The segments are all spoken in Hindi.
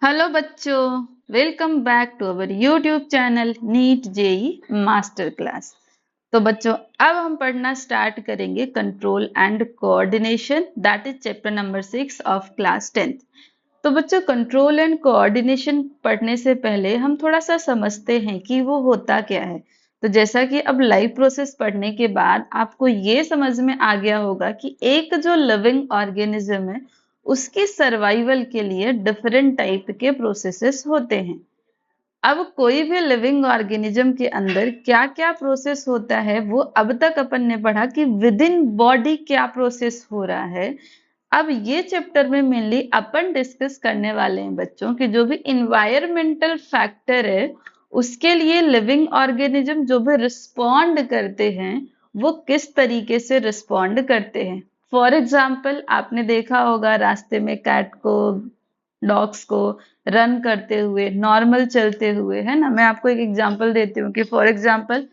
हेलो बच्चों, welcome back to our YouTube channel NEET JEE master class. तो बच्चों, अब हम पढ़ना स्टार्ट करेंगे control and coordination, that is chapter number 6 of class 10th। तो बच्चों, कंट्रोल एंड कोऑर्डिनेशन पढ़ने से पहले हम थोड़ा सा समझते हैं कि वो होता क्या है। तो जैसा कि अब लाइव प्रोसेस पढ़ने के बाद आपको ये समझ में आ गया होगा कि एक जो लिविंग ऑर्गेनिज्म है उसकी सर्वाइवल के लिए डिफरेंट टाइप के प्रोसेसेस होते हैं। अब कोई भी लिविंग ऑर्गेनिज्म के अंदर क्या क्या प्रोसेस होता है वो अब तक अपन ने पढ़ा कि विद इन बॉडी क्या प्रोसेस हो रहा है। अब ये चैप्टर में मेनली अपन डिस्कस करने वाले हैं बच्चों कि जो भी इन्वायरमेंटल फैक्टर है उसके लिए लिविंग ऑर्गेनिज्म जो भी रिस्पॉन्ड करते हैं वो किस तरीके से रिस्पॉन्ड करते हैं। फॉर एग्जाम्पल, आपने देखा होगा रास्ते में कैट को, डॉग्स को रन करते हुए, नॉर्मल चलते हुए, है ना। मैं आपको एक एग्जांपल देती हूँ कि फॉर एग्जांपल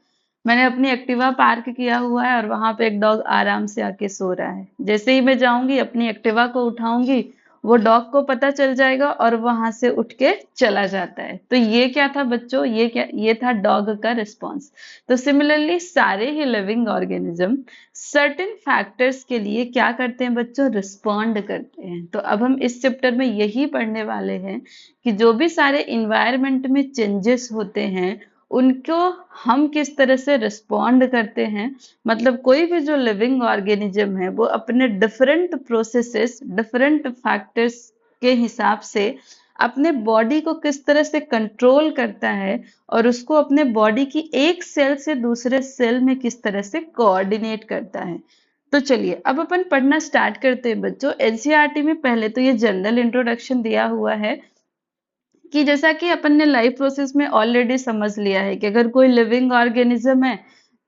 मैंने अपनी एक्टिवा पार्क किया हुआ है और वहां पे एक डॉग आराम से आके सो रहा है। जैसे ही मैं जाऊंगी अपनी एक्टिवा को उठाऊंगी, वो डॉग को पता चल जाएगा और वहां से उठ के चला जाता है। तो ये क्या था बच्चों, ये था डॉग का रिस्पॉन्स। तो सिमिलरली सारे ही लिविंग ऑर्गेनिज्म सर्टेन फैक्टर्स के लिए क्या करते हैं बच्चों, रिस्पॉन्ड करते हैं। तो अब हम इस चैप्टर में यही पढ़ने वाले हैं कि जो भी सारे इन्वायरमेंट में चेंजेस होते हैं उनको हम किस तरह से रिस्पॉन्ड करते हैं। मतलब कोई भी जो लिविंग ऑर्गेनिज्म है वो अपने डिफरेंट प्रोसेसेस, डिफरेंट फैक्टर्स के हिसाब से अपने बॉडी को किस तरह से कंट्रोल करता है और उसको अपने बॉडी की एक सेल से दूसरे सेल में किस तरह से कोऑर्डिनेट करता है। तो चलिए अब अपन पढ़ना स्टार्ट करते हैं बच्चों। एनसीईआरटी में पहले तो ये जनरल इंट्रोडक्शन दिया हुआ है कि जैसा कि अपन ने लाइफ प्रोसेस में ऑलरेडी समझ लिया है कि अगर कोई लिविंग ऑर्गेनिज्म है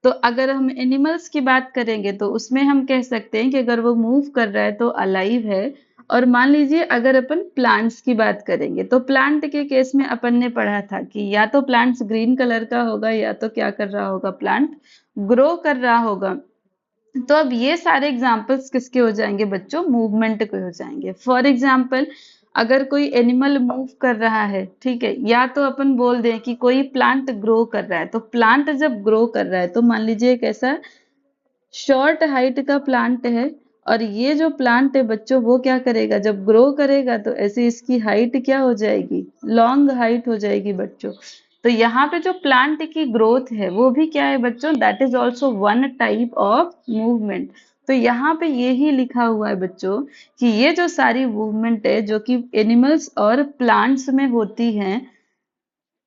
तो अगर हम एनिमल्स की बात करेंगे तो उसमें हम कह सकते हैं कि अगर वो मूव कर रहा है तो अलाइव है। और मान लीजिए अगर अपन प्लांट्स की बात करेंगे तो प्लांट के केस में अपन ने पढ़ा था कि या तो प्लांट्स ग्रीन कलर का होगा या तो क्या कर रहा होगा, प्लांट ग्रो कर रहा होगा। तो अब ये सारे एग्जाम्पल्स किसके हो जाएंगे बच्चों, मूवमेंट के हो जाएंगे। फॉर एग्जाम्पल, अगर कोई एनिमल मूव कर रहा है, ठीक है, या तो अपन बोल दें कि कोई प्लांट ग्रो कर रहा है। तो प्लांट जब ग्रो कर रहा है तो मान लीजिए एक ऐसा शॉर्ट हाइट का प्लांट है और ये जो प्लांट है बच्चों वो क्या करेगा, जब ग्रो करेगा तो ऐसे इसकी हाइट क्या हो जाएगी, लॉन्ग हाइट हो जाएगी बच्चों। तो यहाँ पे जो प्लांट की ग्रोथ है वो भी क्या है बच्चों, that is also one type of movement. तो यहाँ पे ये ही लिखा हुआ है बच्चों कि ये जो सारी मूवमेंट है जो कि एनिमल्स और प्लांट्स में होती हैं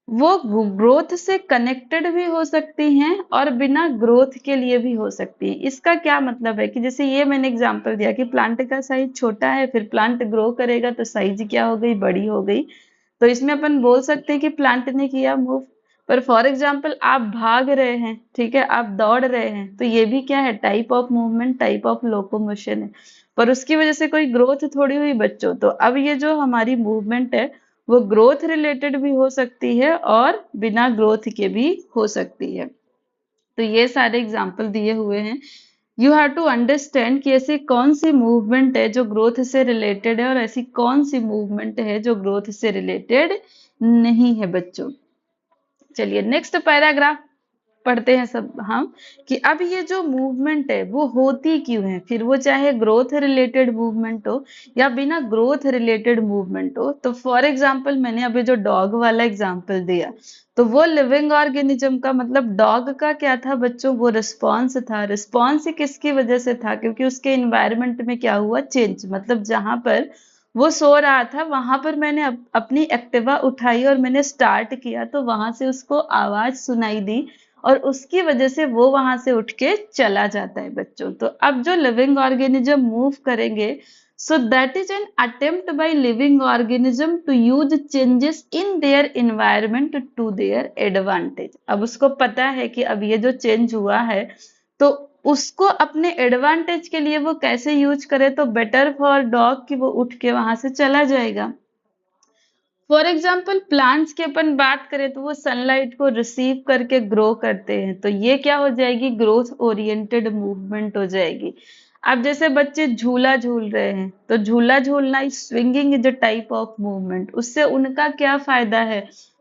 वो ग्रोथ से कनेक्टेड भी हो सकती हैं और बिना ग्रोथ के लिए भी हो सकती है। इसका क्या मतलब है कि जैसे ये मैंने एग्जांपल दिया कि प्लांट का साइज छोटा है, फिर प्लांट ग्रो करेगा तो साइज क्या हो गई, बड़ी हो गई। तो इसमें अपन बोल सकते हैं कि प्लांट ने किया मूव। पर फॉर एग्जाम्पल आप भाग रहे हैं, ठीक है, आप दौड़ रहे हैं, तो ये भी क्या है, type of movement, type of locomotion है। पर उसकी वजह से कोई ग्रोथ थोड़ी हुई बच्चों। तो अब ये जो हमारी मूवमेंट है वो ग्रोथ रिलेटेड भी हो सकती है और बिना ग्रोथ के भी हो सकती है। तो ये सारे एग्जाम्पल दिए हुए हैं। यू हैव टू अंडरस्टैंड कि ऐसी कौन सी मूवमेंट है जो ग्रोथ से रिलेटेड है और ऐसी कौन सी मूवमेंट है जो ग्रोथ से रिलेटेड नहीं है बच्चों। चलिए नेक्स्ट पैराग्राफ पढ़ते हैं सब हम कि अब ये जो मूवमेंट है वो होती क्यों है, फिर वो चाहे ग्रोथ रिलेटेड मूवमेंट हो या बिना ग्रोथ रिलेटेड मूवमेंट हो। तो फॉर एग्जांपल मैंने अभी जो डॉग वाला एग्जांपल दिया तो वो लिविंग ऑर्गेनिज्म का मतलब डॉग का क्या था बच्चों, वो रिस्पॉन्स था। रिस्पॉन्स किसकी वजह से था, क्योंकि उसके इन्वायरमेंट में क्या हुआ, चेंज। मतलब जहां पर वो सो रहा था वहां पर मैंने अपनी एक्टिवा उठाई और मैंने स्टार्ट किया तो वहां से उसको आवाज सुनाई दी और उसकी वजह से वो वहां से उठ के चला जाता है बच्चों। तो अब जो लिविंग ऑर्गेनिज्म मूव करेंगे, so that is an attempt by living organism to use changes in their environment to their advantage. अब उसको पता है कि अब ये जो चेंज हुआ है तो उसको अपने एडवांटेज के लिए वो कैसे यूज करे, तो बेटर फॉर डॉग कि वो उठ के वहां से चला जाएगा। फॉर एग्जाम्पल प्लांट्स की अपन बात करें तो वो सनलाइट को रिसीव करके ग्रो करते हैं, तो ये क्या हो जाएगी, ग्रोथ ओरिएंटेड मूवमेंट हो जाएगी। अब जैसे बच्चे झूला झूल रहे हैं, तो झूला झूलना is swinging is a type of movement, उससे उनका क्या फायदा है,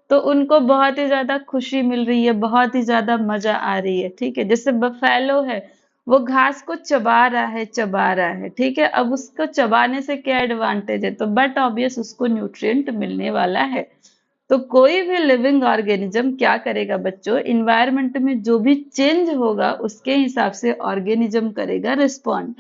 तो उनको बहुत ही ज्यादा खुशी मिल रही है, बहुत ही ज्यादा मजा आ रही है, ठीक है। जैसे बफेलो है, वो घास को चबा रहा है, चबा रहा है, ठीक है। अब उसको चबाने से क्या एडवांटेज है, तो बट ऑब्वियस उसको न्यूट्रिएंट मिलने वाला है। तो कोई भी लिविंग ऑर्गेनिज्म क्या करेगा बच्चों, इन्वायरमेंट में जो भी चेंज होगा उसके हिसाब से ऑर्गेनिज्म करेगा रिस्पॉन्ड।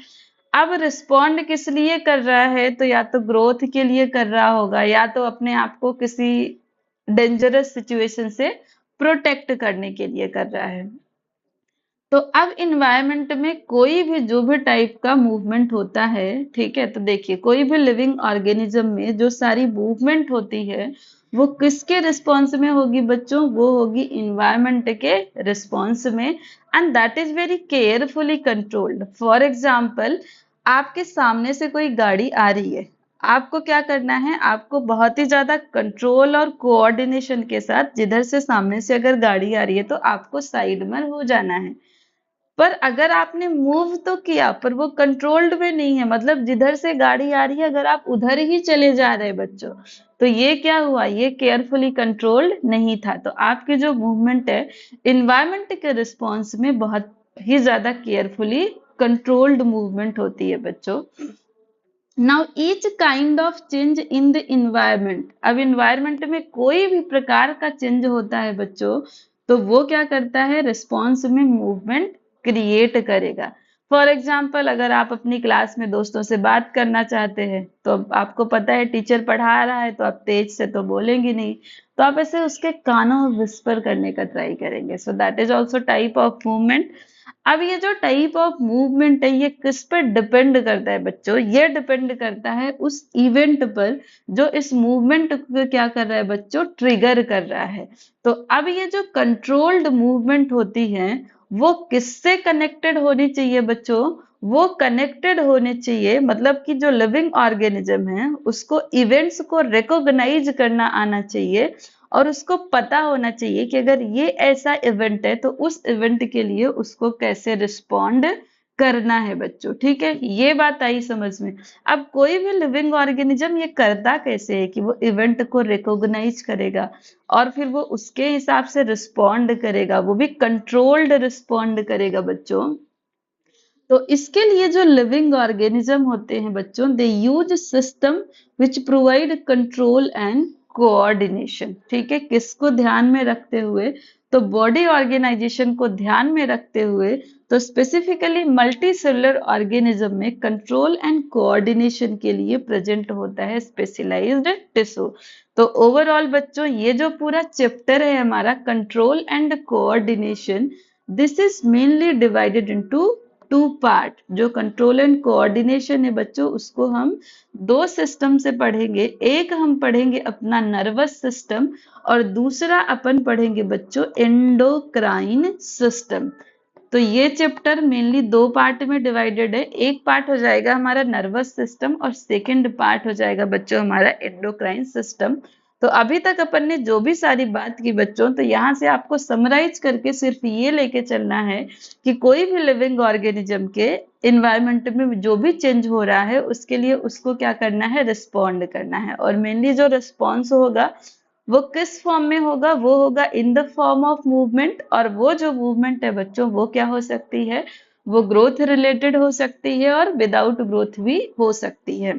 अब रिस्पॉन्ड किस लिए कर रहा है, तो या तो ग्रोथ के लिए कर रहा होगा, या तो अपने आप को किसी डेंजरस सिचुएशन से प्रोटेक्ट करने के लिए कर रहा है। तो अब इन्वायरमेंट में कोई भी जो भी टाइप का मूवमेंट होता है, ठीक है, तो देखिए कोई भी लिविंग ऑर्गेनिज्म में जो सारी मूवमेंट होती है वो किसके रिस्पॉन्स में होगी बच्चों, वो होगी इन्वायरमेंट के रिस्पॉन्स में, and that is very carefully controlled. For example, आपके सामने से कोई गाड़ी आ रही है, आपको क्या करना है, आपको बहुत ही ज्यादा कंट्रोल और कोऑर्डिनेशन के साथ, जिधर से सामने से अगर गाड़ी आ रही है तो आपको साइड में हो जाना है। पर अगर आपने मूव तो किया पर वो कंट्रोल्ड में नहीं है, मतलब जिधर से गाड़ी आ रही है अगर आप उधर ही चले जा रहे हैं बच्चों, तो ये क्या हुआ, ये केयरफुली कंट्रोल्ड नहीं था। तो आपकी जो मूवमेंट है इन्वायरमेंट के रिस्पॉन्स में बहुत ही ज्यादा केयरफुली कंट्रोल्ड मूवमेंट होती है बच्चों। Now each kind of change in the environment, अब इन्वायरमेंट में कोई भी प्रकार का चेंज होता है बच्चों, तो वो क्या करता है, रिस्पॉन्स में मूवमेंट क्रिएट करेगा। फॉर एग्जाम्पल, अगर आप अपनी क्लास में दोस्तों से बात करना चाहते हैं, तो अब आपको पता है टीचर पढ़ा रहा है तो आप तेज से तो बोलेंगे नहीं, तो आप ऐसे उसके कानों में विस्पर करने का ट्राई करेंगे। So that is also type of movement. अब ये जो टाइप ऑफ मूवमेंट है ये किस पर डिपेंड करता है बच्चों, ये डिपेंड करता है उस इवेंट पर जो इस मूवमेंट को क्या कर रहा है बच्चों, ट्रिगर कर रहा है। तो अब ये जो कंट्रोल्ड मूवमेंट होती है वो किससे कनेक्टेड होनी चाहिए बच्चों, वो कनेक्टेड होने चाहिए, मतलब कि जो लिविंग ऑर्गेनिज्म है उसको इवेंट्स को रिकॉग्नाइज करना आना चाहिए, और उसको पता होना चाहिए कि अगर ये ऐसा इवेंट है तो उस इवेंट के लिए उसको कैसे रिस्पॉन्ड करना है बच्चों, ठीक है। ये बात आई समझ में। अब कोई भी लिविंग ऑर्गेनिज्म ये करता कैसे है कि वो इवेंट को रिकॉग्नाइज करेगा और फिर वो उसके हिसाब से रिस्पॉन्ड करेगा, वो भी कंट्रोल्ड रिस्पॉन्ड करेगा बच्चों। तो इसके लिए जो लिविंग ऑर्गेनिज्म होते हैं बच्चों, they use system which provide control and coordination, ठीक है। किसको ध्यान में रखते हुए, तो बॉडी ऑर्गेनाइजेशन को ध्यान में रखते हुए, तो स्पेसिफिकली मल्टी सेलुलर ऑर्गेनिज्म में कंट्रोल एंड कोऑर्डिनेशन के लिए प्रेजेंट होता है स्पेशलाइज्ड टिश्यू। तो ओवरऑल बच्चों ये जो पूरा चैप्टर है हमारा control and coordination, this is mainly divided into two part. जो कंट्रोल एंड कोऑर्डिनेशन है बच्चों उसको हम दो सिस्टम से पढ़ेंगे, एक हम पढ़ेंगे अपना नर्वस सिस्टम और दूसरा अपन पढ़ेंगे बच्चों एंडोक्राइन सिस्टम। तो ये चैप्टर मेनली दो पार्ट में डिवाइडेड है, एक पार्ट हो जाएगा हमारा नर्वस सिस्टम और सेकंड पार्ट हो जाएगा बच्चों हमारा एंडोक्राइन सिस्टम। तो अभी तक अपन ने जो भी सारी बात की बच्चों, तो यहाँ से आपको समराइज करके सिर्फ ये लेके चलना है कि कोई भी लिविंग ऑर्गेनिज्म के इन्वायरमेंट में जो भी चेंज हो रहा है उसके लिए उसको क्या करना है, रिस्पॉन्ड करना है। और मेनली जो रिस्पॉन्स होगा वो किस फॉर्म में होगा, वो होगा in the form of movement. और वो जो मूवमेंट है बच्चों वो क्या हो सकती है, वो ग्रोथ रिलेटेड हो सकती है और विदाउट ग्रोथ भी हो सकती है।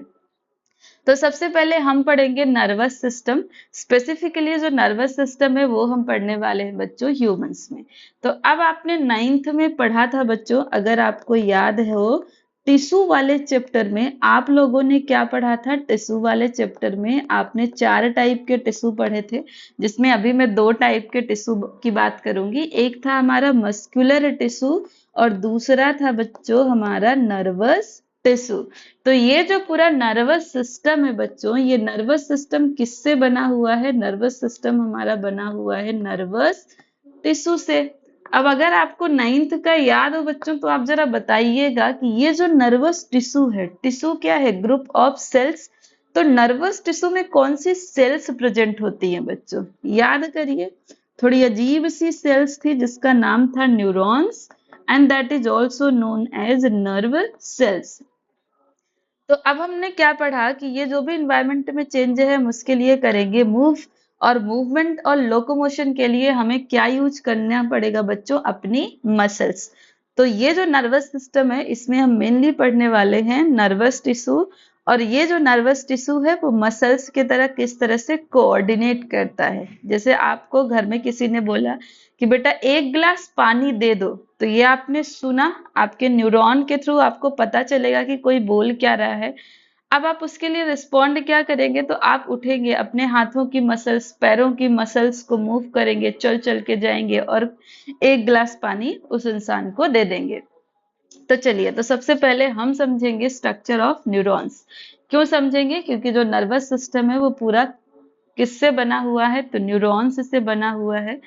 तो सबसे पहले हम पढ़ेंगे नर्वस सिस्टम। स्पेसिफिकली जो नर्वस सिस्टम है वो हम पढ़ने वाले हैं बच्चों ह्यूमंस में। तो अब आपने 9th में पढ़ा था बच्चों, अगर आपको याद हो, टिश्यू वाले चैप्टर में आप लोगों ने क्या पढ़ा था, टिश्यू वाले चैप्टर में आपने 4 टाइप के टिश्यू पढ़े थे, जिसमें अभी मैं 2 टाइप के टिश्यू की बात करूंगी। एक था हमारा मस्कुलर टिश्यू और दूसरा था बच्चों हमारा नर्वस टिश्यू। तो ये जो पूरा नर्वस सिस्टम है बच्चों, ये नर्वस सिस्टम किससे बना हुआ है, नर्वस सिस्टम हमारा बना हुआ है नर्वस टिश्यू से। अब अगर आपको 9th का याद हो बच्चों तो आप जरा बताइएगा कि ये जो नर्वस टिश्यू है, टिश्यू क्या है, ग्रुप ऑफ सेल्स। तो नर्वस टिश्यू में कौन सी सेल्स प्रेजेंट होती हैं बच्चों, याद करिए। थोड़ी अजीब सी सेल्स थी जिसका नाम था neurons, and that is also known as nerve cells. तो अब हमने क्या पढ़ा कि ये जो भी इन्वायरमेंट में चेंज है हम उसके लिए करेंगे मूव, और मूवमेंट और लोकोमोशन के लिए हमें क्या यूज करना पड़ेगा बच्चों, अपनी मसल्स। तो ये जो नर्वस सिस्टम है इसमें हम मेनली पढ़ने वाले हैं नर्वस टिश्यू, और ये जो नर्वस टिश्यू है वो मसल्स की तरह किस तरह से कोऑर्डिनेट करता है। जैसे आपको घर में किसी ने बोला कि बेटा एक गिलास पानी दे दो, तो ये आपने सुना, आपके न्यूरॉन के थ्रू आपको पता चलेगा कि कोई बोल क्या रहा है। अब आप उसके लिए रिस्पॉन्ड क्या करेंगे, तो आप उठेंगे, अपने हाथों की मसल्स, पैरों की मसल्स को मूव करेंगे, चल चल के जाएंगे और एक गिलास पानी उस इंसान को दे देंगे। तो चलिए, तो सबसे पहले हम समझेंगे स्ट्रक्चर ऑफ न्यूरॉन्स। क्यों समझेंगे, क्योंकि जो नर्वस सिस्टम है वो पूरा किससे बना हुआ है, तो न्यूरॉन्स से बना हुआ है।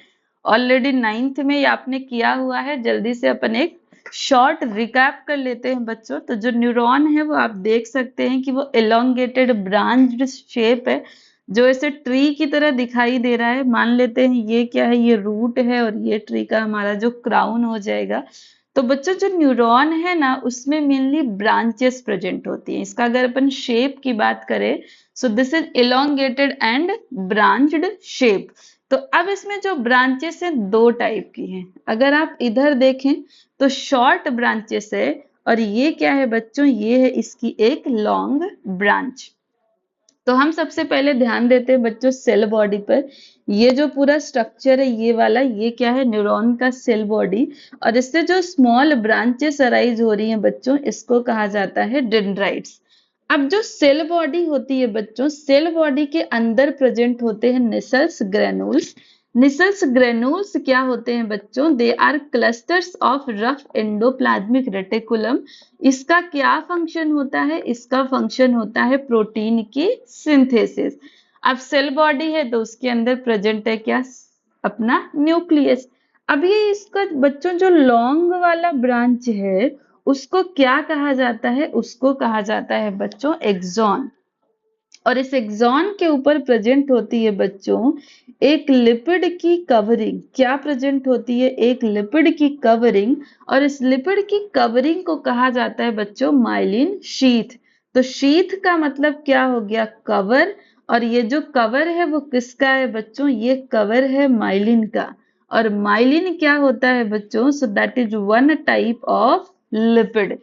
ऑलरेडी 9th में ये आपने किया हुआ है, जल्दी से अपन एक शॉर्ट रिकैप कर लेते हैं बच्चों। तो जो न्यूरॉन है वो आप देख सकते हैं कि वो एलोंगेटेड ब्रांच्ड शेप है, जो ऐसे ट्री की तरह दिखाई दे रहा है। मान लेते हैं ये क्या है, ये रूट है और ये ट्री का हमारा जो क्राउन हो जाएगा। तो बच्चों जो न्यूरॉन है ना उसमें मेनली ब्रांचेस प्रेजेंट होती हैं। इसका अगर अपन शेप की बात करें, so this is elongated and branched shape. तो अब इसमें जो ब्रांचेस हैं दो टाइप की हैं। अगर आप इधर देखें तो शॉर्ट ब्रांचेस है, और ये क्या है बच्चों, ये है इसकी एक लॉन्ग ब्रांच। तो हम सबसे पहले ध्यान देते हैं बच्चों सेल बॉडी पर। ये जो पूरा स्ट्रक्चर है ये वाला, ये क्या है, न्यूरॉन का सेल बॉडी, और इससे जो स्मॉल ब्रांचेस अराइज हो रही हैं बच्चों, इसको कहा जाता है डेंड्राइट्स। अब जो सेल बॉडी होती है बच्चों, सेल बॉडी के अंदर प्रेजेंट होते हैं निसल्स ग्रेनुल्स। निसल्स ग्रेनुल्स क्या होते हैं बच्चों, they are clusters of rough endoplasmic reticulum. इसका क्या फंक्शन होता है, इसका फंक्शन होता है प्रोटीन की सिंथेसिस। अब सेल बॉडी है तो उसके अंदर प्रेजेंट है क्या, अपना न्यूक्लियस। अब ये इसका बच्चों जो लॉन्ग वाला ब्रांच है उसको क्या कहा जाता है, उसको कहा जाता है बच्चों एक्सॉन। और इस एक्सॉन के ऊपर प्रेजेंट होती है बच्चों एक लिपिड की कवरिंग। क्या प्रेजेंट होती है, एक लिपिड की कवरिंग, और इस लिपिड की कवरिंग को कहा जाता है बच्चों माइलिन शीथ। तो शीथ का मतलब क्या हो गया, कवर, और ये जो कवर है वो किसका है बच्चों, ये कवर है माइलिन का। और माइलिन क्या होता है बच्चों, सो that is one type of lipid.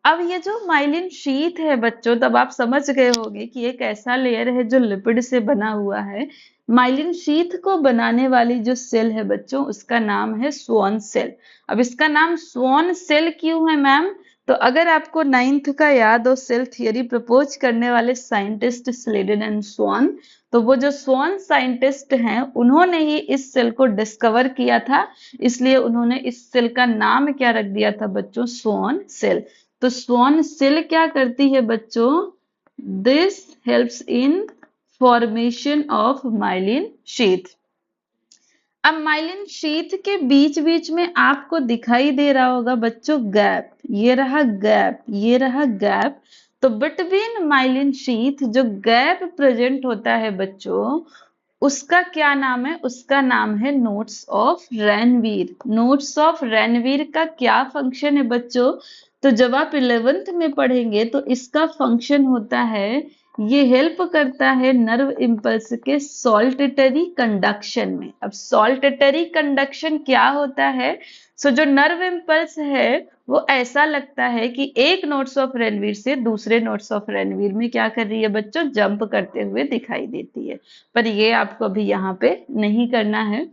अब ये जो माइलिन शीथ है बच्चों, तब आप समझ गए होंगे कि एक ऐसा लेयर है जो लिपिड से बना हुआ है। माइलिन शीथ को बनाने वाली जो सेल है बच्चों उसका नाम है स्वॉन सेल। अब इसका नाम स्वॉन सेल क्यों है मैम, तो अगर आपको 9th का याद हो, सेल थियरी प्रपोज करने वाले साइंटिस्ट स्लेडन एंड स्वॉन, तो वो जो स्वॉन साइंटिस्ट हैं उन्होंने ही इस सेल को डिस्कवर किया था, इसलिए उन्होंने इस सेल का नाम क्या रख दिया था बच्चों, स्वॉन सेल। तो स्वॉन सेल क्या करती है बच्चों, this helps in formation of myelin sheath. अब माइलिन शीथ के बीच बीच में आपको दिखाई दे रहा होगा बच्चों गैप, ये रहा गैप, ये रहा गैप। तो बिटवीन माइलिन शीथ जो गैप प्रेजेंट होता है बच्चों उसका क्या नाम है, उसका नाम है नोट्स ऑफ रेनवीर। नोट्स ऑफ रेनवीर का क्या फंक्शन है बच्चों, तो जब आप 11th में पढ़ेंगे तो इसका फंक्शन होता है, ये हेल्प करता है नर्व इम्पल्स के सॉल्टेटरी कंडक्शन में। अब सॉल्टेटरी कंडक्शन क्या होता है, सो जो नर्व इम्पल्स है वो ऐसा लगता है कि एक नोट्स ऑफ रेनवीर से दूसरे नोट्स ऑफ रेनवीर में क्या कर रही है बच्चों, जंप करते हुए दिखाई देती है। पर ये आपको अभी यहाँ पे नहीं करना है।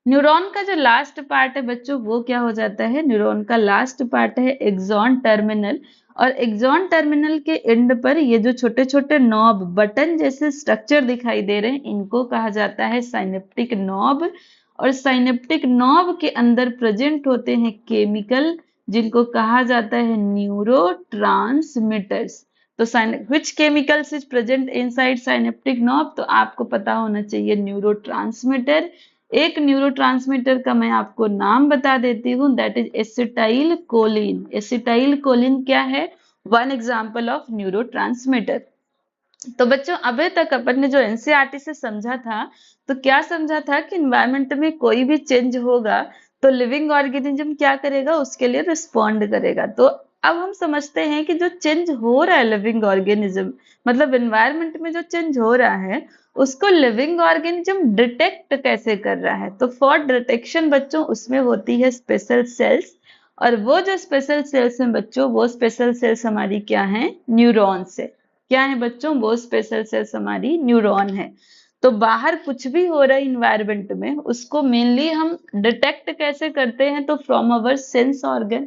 न्यूरॉन का जो लास्ट पार्ट है बच्चों वो क्या हो जाता है, न्यूरॉन का लास्ट पार्ट है एक्सॉन टर्मिनल। और एक्सॉन टर्मिनल के एंड पर ये जो छोटे छोटे नॉब, बटन जैसे स्ट्रक्चर दिखाई दे रहे हैं, इनको कहा जाता है साइनेप्टिक नॉब। और साइनेप्टिक नॉब के अंदर प्रेजेंट होते हैं केमिकल जिनको कहा जाता है न्यूरोट्रांसमीटर्स। तो which chemicals is present inside synaptic knob, तो आपको पता होना चाहिए न्यूरोट्रांसमीटर। एक न्यूरोट्रांसमीटर का मैं आपको नाम बता देती हूँ, that is acetyl choline. Acetyl choline क्या है, वन एग्जाम्पल ऑफ न्यूरोट्रांसमीटर। तो बच्चों अभी तक अपन ने जो एनसीईआरटी से समझा था, तो क्या समझा था कि इन्वायरमेंट में कोई भी चेंज होगा तो लिविंग ऑर्गेनिज्म क्या करेगा, उसके लिए रिस्पॉन्ड करेगा। तो अब हम समझते हैं कि जो चेंज हो रहा है लिविंग ऑर्गेनिज्म, मतलब एनवायरनमेंट में जो चेंज हो रहा है, उसको लिविंग ऑर्गेनिज्म डिटेक्ट कैसे कर रहा है। तो फॉर डिटेक्शन बच्चों उसमें होती है स्पेशल सेल्स, और वो जो स्पेशल सेल्स हैं बच्चों, वो स्पेशल सेल्स हमारी क्या हैं, न्यूरॉन्स है। क्या है बच्चों, वो स्पेशल सेल्स हमारी न्यूरॉन है। तो बाहर कुछ भी हो रहा है इन्वायरमेंट में, उसको मेनली हम डिटेक्ट कैसे करते हैं, तो from our sense organ.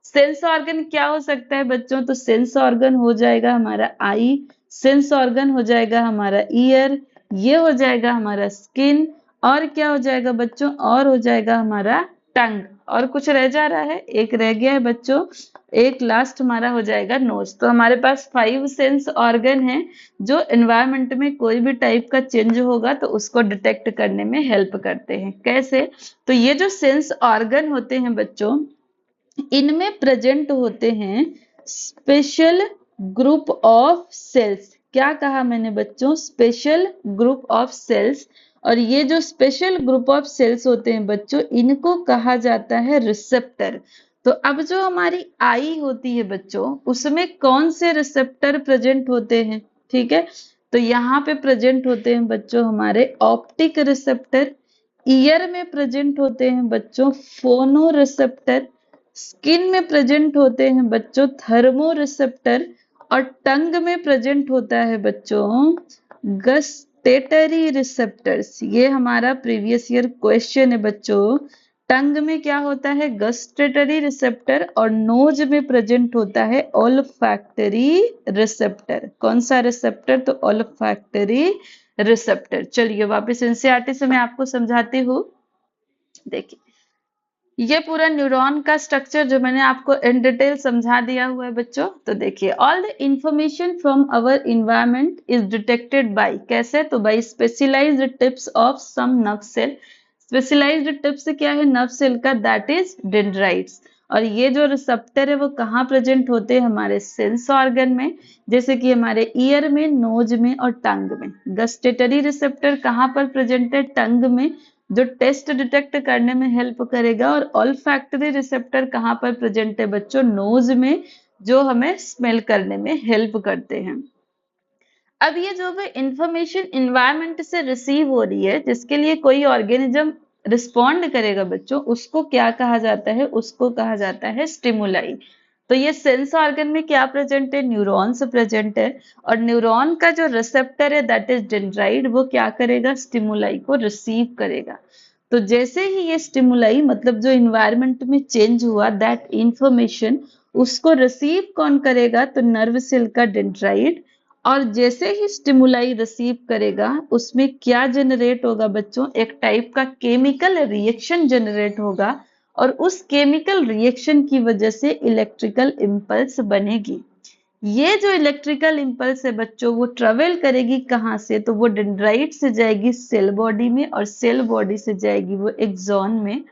Sense organ क्या हो सकता है बच्चों, तो सेंस ऑर्गन हो जाएगा हमारा आई, सेंस ऑर्गन हो जाएगा हमारा ईयर, ये हो जाएगा हमारा स्किन, और क्या हो जाएगा बच्चों, और हो जाएगा हमारा टंग। और कुछ रह जा रहा है, एक रह गया है बच्चों, एक लास्ट हमारा हो जाएगा नोज। तो हमारे पास 5 सेंस ऑर्गन है जो एनवायरनमेंट में कोई भी टाइप का चेंज होगा तो उसको डिटेक्ट करने में हेल्प करते हैं। कैसे, तो ये जो सेंस ऑर्गन होते हैं बच्चों, इनमें प्रेजेंट होते हैं स्पेशल ग्रुप ऑफ सेल्स। क्या कहा मैंने बच्चों, स्पेशल ग्रुप ऑफ सेल्स। और ये जो स्पेशल ग्रुप ऑफ सेल्स होते हैं बच्चों, इनको कहा जाता है रिसेप्टर। तो अब जो हमारी आई होती है बच्चों, उसमें कौन से रिसेप्टर प्रेजेंट होते हैं, ठीक है। तो यहाँ पे प्रेजेंट होते हैं बच्चों हमारे ऑप्टिक रिसेप्टर, ईयर में प्रेजेंट होते हैं बच्चों फोनो रिसेप्टर, स्किन में प्रेजेंट होते हैं बच्चों थर्मो रिसेप्टर, और टंग में प्रेजेंट होता है बच्चों गस्टेटरी रिसेप्टर्स। ये हमारा प्रीवियस ईयर क्वेश्चन है बच्चों। टंग में क्या होता है, गस्टेटरी रिसेप्टर, और नोज में प्रेजेंट होता है ओल्फैक्टरी रिसेप्टर। कौन सा रिसेप्टर, तो ओल्फैक्टरी रिसेप्टर। चलिए वापस एनसीईआरटी से मैं आपको समझाती हूँ। देखिए ये पूरा न्यूरॉन का स्ट्रक्चर जो मैंने आपको इन डिटेल समझा दिया हुआ है बच्चों। तो देखिए all the information from our environment is detected by, कैसे, तो by specialised tips of some nerve cell. Specialised tips क्या है, नर्व सेल का, दैट इज डेंड्राइट्स। और ये जो रिसेप्टर है वो कहाँ प्रेजेंट होते हैं, हमारे सेंस ऑर्गन में, जैसे कि हमारे ईयर में, नोज में और टंग में। गस्टेटरी रिसेप्टर कहाँ पर प्रेजेंट है, टंग में, जो टेस्ट डिटेक्ट करने में हेल्प करेगा। और ऑल्फैक्टरी रिसेप्टर कहाँ पर प्रेजेंट है बच्चों, नोज में, जो हमें स्मेल करने में हेल्प करते हैं। अब ये जो भी इंफॉर्मेशन इन्वायरमेंट से रिसीव हो रही है, जिसके लिए कोई ऑर्गेनिज्म रिस्पॉन्ड करेगा बच्चों, उसको क्या कहा जाता है, उसको कहा जाता है स्टिमुलाई। तो ये सेंस ऑर्गन में क्या प्रेजेंट है, न्यूरॉन्स प्रेजेंट है। और न्यूरॉन का जो रिसेप्टर है दैट इज डेंड्राइट, वो क्या करेगा, स्टिमुलाई को रिसीव करेगा। तो जैसे ही ये स्टिमुलाई, मतलब जो इन्वायरमेंट में चेंज हुआ, दैट इंफॉर्मेशन, उसको रिसीव कौन करेगा, तो नर्व सेल का डेंड्राइट। और जैसे ही स्टिमुलाई रिसीव करेगा, उसमें क्या जनरेट होगा बच्चों, एक टाइप का केमिकल रिएक्शन जनरेट होगा, और उस केमिकल रिएक्शन की वजह से इलेक्ट्रिकल इंपल्स बनेगी। ये जो इलेक्ट्रिकल इंपल्स है बच्चों, वो ट्रेवल करेगी कहाँ से, तो वो डेंड्राइट से जाएगी सेल बॉडी में, और सेल बॉडी से जाएगी वो एक्सॉन में।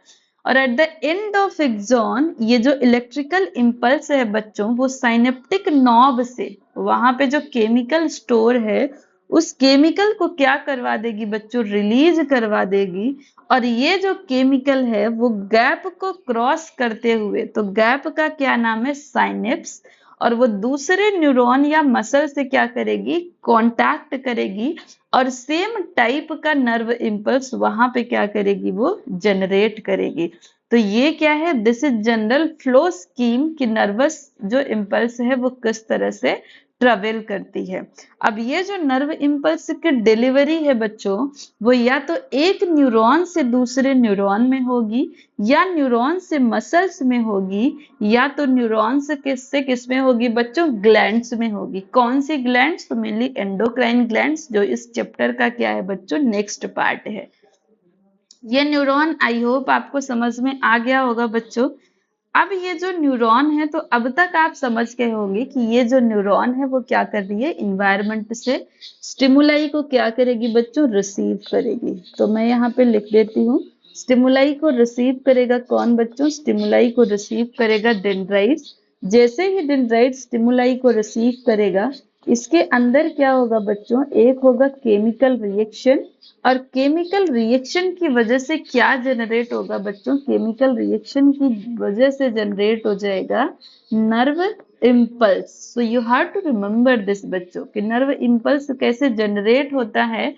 और at the end of axon, ये जो इलेक्ट्रिकल इंपल्स है बच्चों, वो साइनेप्टिक नॉब से, वहां पे जो केमिकल स्टोर है, उस केमिकल को क्या करवा देगी बच्चों, रिलीज करवा देगी। और ये जो केमिकल है वो गैप को क्रॉस करते हुए, तो गैप का क्या नाम है, साइनेप्स, और वो दूसरे न्यूरॉन या मसल से क्या करेगी, कांटेक्ट करेगी, और सेम टाइप का नर्व इंपल्स वहां पे क्या करेगी, वो जनरेट करेगी। तो ये क्या है, this is general flow scheme कि नर्वस जो इंपल्स है वो किस तरह से ट्रेवल करती है। अब ये जो नर्व इंपल्स की डिलीवरी है बच्चों, वो या तो एक न्यूरॉन से दूसरे न्यूरॉन में होगी, या न्यूरॉन से मसल्स में होगी, या तो न्यूरॉन से किस में होगी बच्चों, ग्लैंड्स में होगी। कौन सी ग्लैंड्स, तो मेनली एंडोक्राइन ग्लैंड्स, जो इस चैप्टर का क्या है बच्चों, नेक्स्ट पार्ट है। ये न्यूरॉन आई होप आपको समझ में आ गया होगा बच्चों। अब ये जो न्यूरॉन है, तो अब तक आप समझ गए होंगे कि ये जो न्यूरॉन है वो क्या कर रही है, इन्वायरमेंट से स्टिमुलाई को क्या करेगी बच्चों, रिसीव करेगी। तो मैं यहाँ पे लिख देती हूँ, स्टिमुलाई को रिसीव करेगा कौन बच्चों, स्टिमुलाई को रिसीव करेगा डेंड्राइट्स। जैसे ही डेंड्राइट स्टिमुलाई को रिसीव करेगा, इसके अंदर क्या होगा बच्चों, एक होगा केमिकल रिएक्शन, और केमिकल रिएक्शन की वजह से क्या जनरेट होगा बच्चों, केमिकल रिएक्शन की वजह से जनरेट हो जाएगा nerve impulse. So you have to remember this बच्चों कि नर्व इम्पल्स कैसे जनरेट होता है।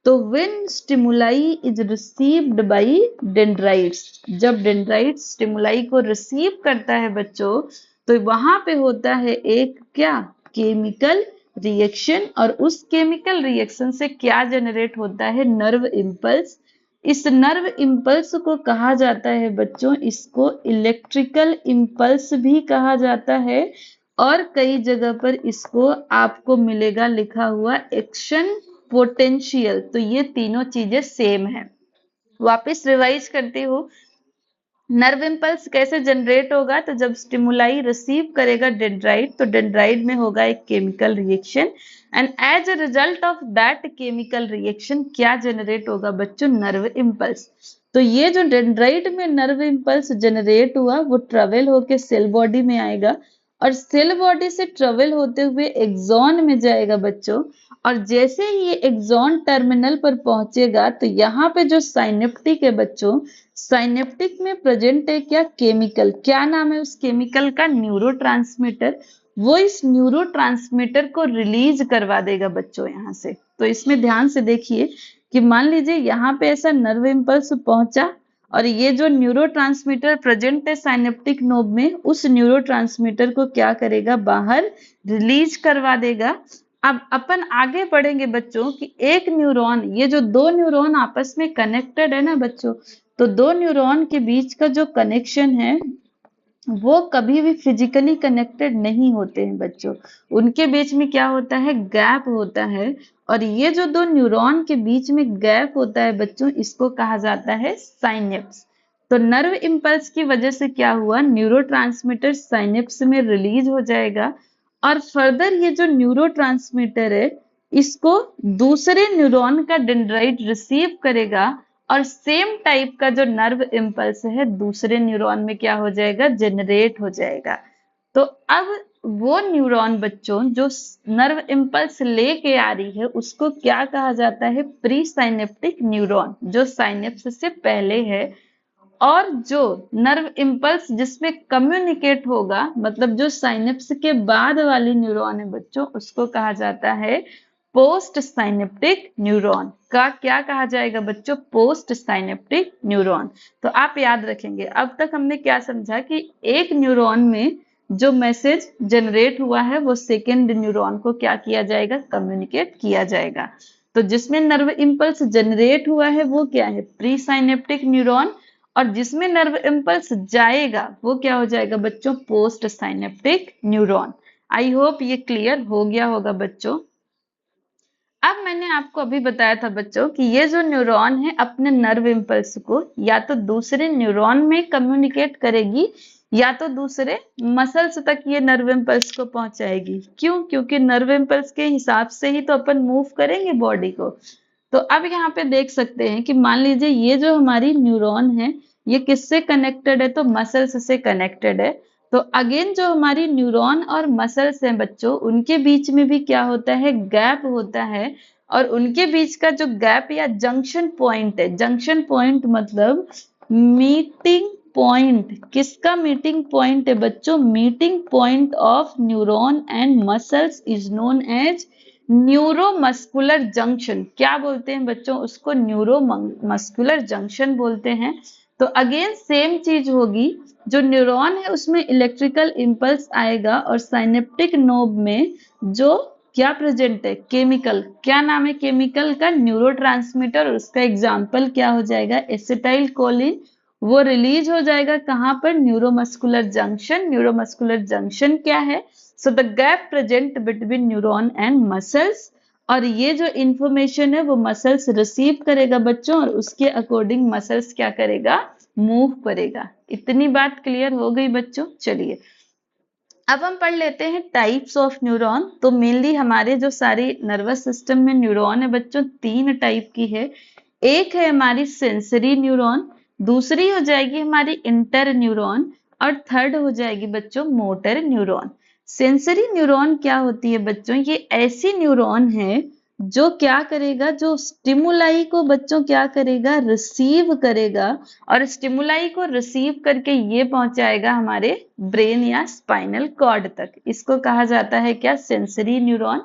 तो when stimuli is received by dendrites, जब डेंड्राइट्स स्टिमुलाई को रिसीव करता है बच्चों, तो वहां पे होता है एक क्या, केमिकल रिएक्शन, और उस केमिकल रिएक्शन से क्या जनरेट होता है, नर्व इम्पल्स। इस नर्व इम्पल्स को कहा जाता है बच्चों, इसको इलेक्ट्रिकल इम्पल्स भी कहा जाता है, और कई जगह पर इसको आपको मिलेगा लिखा हुआ एक्शन पोटेंशियल। तो ये तीनों चीजें सेम है। वापस रिवाइज करती हूँ, नर्व इम्पल्स कैसे जनरेट होगा, तो जब स्टिमुलाई रिसीव करेगा डेंड्राइट, तो डेंड्राइट में होगा एक chemical reaction, and as a result of that chemical reaction क्या जनरेट होगा बच्चों, नर्व इम्पल्स। तो ये जो डेंड्राइट में नर्व इम्पल्स जनरेट हुआ वो ट्रेवल होके सेल बॉडी में आएगा, और सेल बॉडी से ट्रेवल होते हुए एक्सॉन में जाएगा बच्चों, और जैसे ही ये एक्सॉन टर्मिनल पर पहुंचेगा तो यहाँ पे जो साइनेप्टिक है बच्चों, साइनेप्टिक में प्रेजेंट है क्या, केमिकल, क्या नाम है उस केमिकल का, न्यूरोट्रांसमीटर। वो इस न्यूरोट्रांसमीटर को रिलीज करवा देगा बच्चों यहाँ से। तो इसमें ध्यान से देखिए कि मान लीजिए यहाँ पे ऐसा नर्व इम्पल्स पहुंचा, और ये जो न्यूरोट्रांसमीटर प्रेजेंट है साइनेप्टिक नोब में, उस न्यूरोट्रांसमीटर को क्या करेगा, बाहर रिलीज करवा देगा। अब अपन आगे बढ़ेंगे बच्चों कि एक न्यूरॉन, ये जो दो न्यूरॉन आपस में कनेक्टेड है ना बच्चों, तो दो न्यूरॉन के बीच का जो कनेक्शन है वो कभी भी फिजिकली कनेक्टेड नहीं होते हैं बच्चों, उनके बीच में क्या होता है, गैप होता है, और ये जो दो न्यूरॉन के बीच में गैप होता है बच्चों, इसको कहा जाता है साइनेप्स। तो नर्व इम्पल्स की वजह से क्या हुआ, न्यूरोट्रांसमीटर साइनेप्स में रिलीज हो जाएगा, और फर्दर ये जो न्यूरोट्रांसमीटर है इसको दूसरे न्यूरॉन का डेंड्राइट रिसीव करेगा, और सेम टाइप का जो नर्व इम्पल्स है दूसरे न्यूरॉन में क्या हो जाएगा, जनरेट हो जाएगा। तो अब वो न्यूरॉन बच्चों जो नर्व इम्पल्स लेके आ रही है उसको क्या कहा जाता है, प्री साइनेप्टिक न्यूरॉन, जो साइनेप्स से पहले है। और जो नर्व इम्पल्स जिसमें कम्युनिकेट होगा, मतलब जो साइनेप्स के बाद वाली न्यूरॉन है बच्चों, उसको कहा जाता है पोस्ट साइनेप्टिक न्यूरॉन। का क्या कहा जाएगा बच्चों, पोस्ट साइनेप्टिक न्यूरॉन। तो आप याद रखेंगे अब तक हमने क्या समझा कि एक न्यूरॉन में जो मैसेज जनरेट हुआ है वो सेकेंड न्यूरॉन को क्या किया जाएगा, कम्युनिकेट किया जाएगा। तो जिसमें नर्व इम्पल्स जनरेट हुआ है वो क्या है, प्री साइनेप्टिक न्यूरॉन, और जिसमें नर्व इम्पल्स जाएगा वो क्या हो जाएगा बच्चों, post synaptic neuron. I hope ये क्लियर हो गया होगा बच्चों। अब मैंने आपको अभी बताया था बच्चों कि ये जो न्यूरॉन है अपने नर्व इम्पल्स को या तो दूसरे न्यूरॉन में कम्युनिकेट करेगी, या तो दूसरे मसल्स तक ये नर्व इम्पल्स को पहुंचाएगी। क्यों, क्योंकि नर्व इम्पल्स के हिसाब से ही तो अपन मूव करेंगे बॉडी को। तो अब यहाँ पे देख सकते हैं कि मान लीजिए ये जो हमारी न्यूरॉन है ये किससे कनेक्टेड है, तो मसल्स से कनेक्टेड है। तो अगेन जो हमारी न्यूरॉन और मसल्स हैं बच्चों, उनके बीच में भी क्या होता है, गैप होता है, और उनके बीच का जो गैप या जंक्शन पॉइंट है, जंक्शन पॉइंट मतलब मीटिंग पॉइंट, किसका मीटिंग पॉइंट है बच्चों, meeting point of neuron and muscles is known as neuromuscular junction. क्या बोलते हैं बच्चों उसको, न्यूरोमस्कुलर जंक्शन बोलते हैं। तो अगेन सेम चीज होगी, जो न्यूरॉन है उसमें इलेक्ट्रिकल इम्पल्स आएगा, और साइनेप्टिक नोब में जो क्या प्रेजेंट है, केमिकल, क्या नाम है केमिकल का, न्यूरोट्रांसमीटर, और उसका एग्जाम्पल क्या हो जाएगा, एसिटाइल कोलिन। वो रिलीज हो जाएगा कहाँ पर, न्यूरोमस्कुलर जंक्शन। न्यूरोमस्कुलर जंक्शन क्या है, so the gap present between neuron and muscles, और ये जो इंफॉर्मेशन है वो मसल्स रिसीव करेगा बच्चों, और उसके अकॉर्डिंग मसल्स क्या करेगा, मूव करेगा। इतनी बात क्लियर हो गई बच्चों। चलिए अब हम पढ़ लेते हैं टाइप्स ऑफ न्यूरॉन। तो मेनली हमारे जो सारे नर्वस सिस्टम में न्यूरॉन है बच्चों, तीन टाइप की है। एक है हमारी सेंसरी न्यूरॉन, दूसरी हो जाएगी हमारी इंटर न्यूरॉन, और थर्ड हो जाएगी बच्चों मोटर न्यूरॉन। सेंसरी न्यूरॉन क्या होती है बच्चों? ये ऐसी न्यूरॉन है जो क्या करेगा, जो स्टिमुलाई को बच्चों क्या करेगा, रिसीव करेगा, और स्टिमुलाई को रिसीव करके ये पहुंचाएगा हमारे ब्रेन या स्पाइनल कॉर्ड तक। इसको कहा जाता है क्या? Sensory neuron.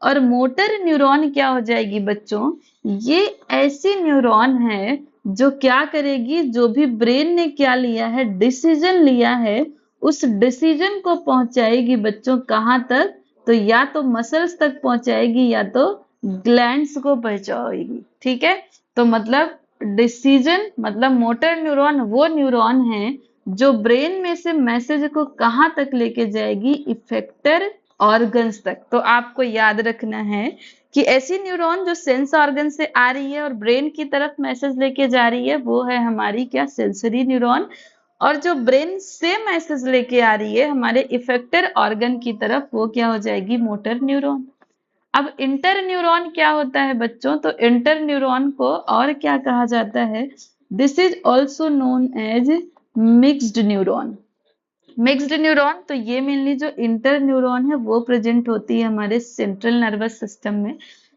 और मोटर न्यूरॉन क्या हो जाएगी बच्चों? ये ऐसी न्यूरॉन है जो क्या करेगी, जो भी ब्रेन ने क्या लिया है, डिसीजन लिया है, उस डिसीजन को पहुंचाएगी बच्चों कहाँ तक? तो या तो मसल्स तक पहुंचाएगी या तो ग्लैंड्स को पहुंचाएगी। ठीक है, तो मतलब डिसीजन मतलब मोटर न्यूरॉन वो न्यूरॉन है जो ब्रेन में से मैसेज को कहाँ तक लेके जाएगी, इफेक्टर ऑर्गन्स तक। तो आपको याद रखना है कि ऐसी न्यूरॉन जो सेंस ऑर्गन से आ रही है और ब्रेन की तरफ मैसेज लेके जा रही है, वो है हमारी क्या? Sensory neuron. और जो ब्रेन से मैसेज लेके आ रही है हमारे इफेक्टर ऑर्गन की तरफ, वो क्या हो जाएगी? Motor neuron. अब इंटर न्यूरॉन क्या होता है बच्चों? तो इंटर न्यूरॉन को और क्या कहा जाता है? This is also known as mixed neuron. Mixed neuron, तो ये मेनली जो इंटर न्यूरॉन है वो प्रेजेंट होती है हमारे सेंट्रल नर्वस सिस्टम में।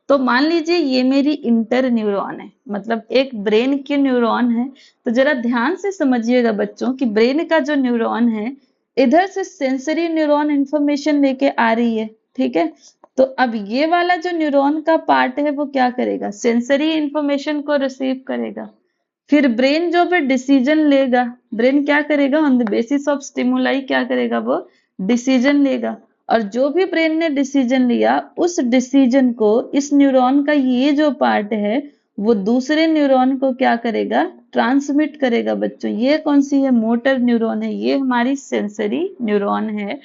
तो मान लीजिए ये मेरी इंटर न्यूरॉन है, मतलब एक ब्रेन की न्यूरॉन है। तो जरा ध्यान से समझिएगा बच्चों कि ब्रेन का जो न्यूरॉन है, इधर से सेंसरी न्यूरॉन इंफॉर्मेशन लेके आ रही है। ठीक है, तो अब ये वाला जो न्यूरॉन का पार्ट है वो क्या करेगा? सेंसरी इंफॉर्मेशन को रिसीव करेगा। फिर ब्रेन जो भी डिसीजन लेगा, ब्रेन क्या करेगा? On the basis of stimuli क्या करेगा? वो डिसीजन लेगा। और जो भी ब्रेन ने डिसीजन लिया, उस डिसीजन को इस न्यूरॉन का ये जो पार्ट है वो दूसरे न्यूरॉन को क्या करेगा? ट्रांसमिट करेगा बच्चों। ये कौन सी है? मोटर न्यूरॉन है, ये हमारी सेंसरी न्यूरॉन है।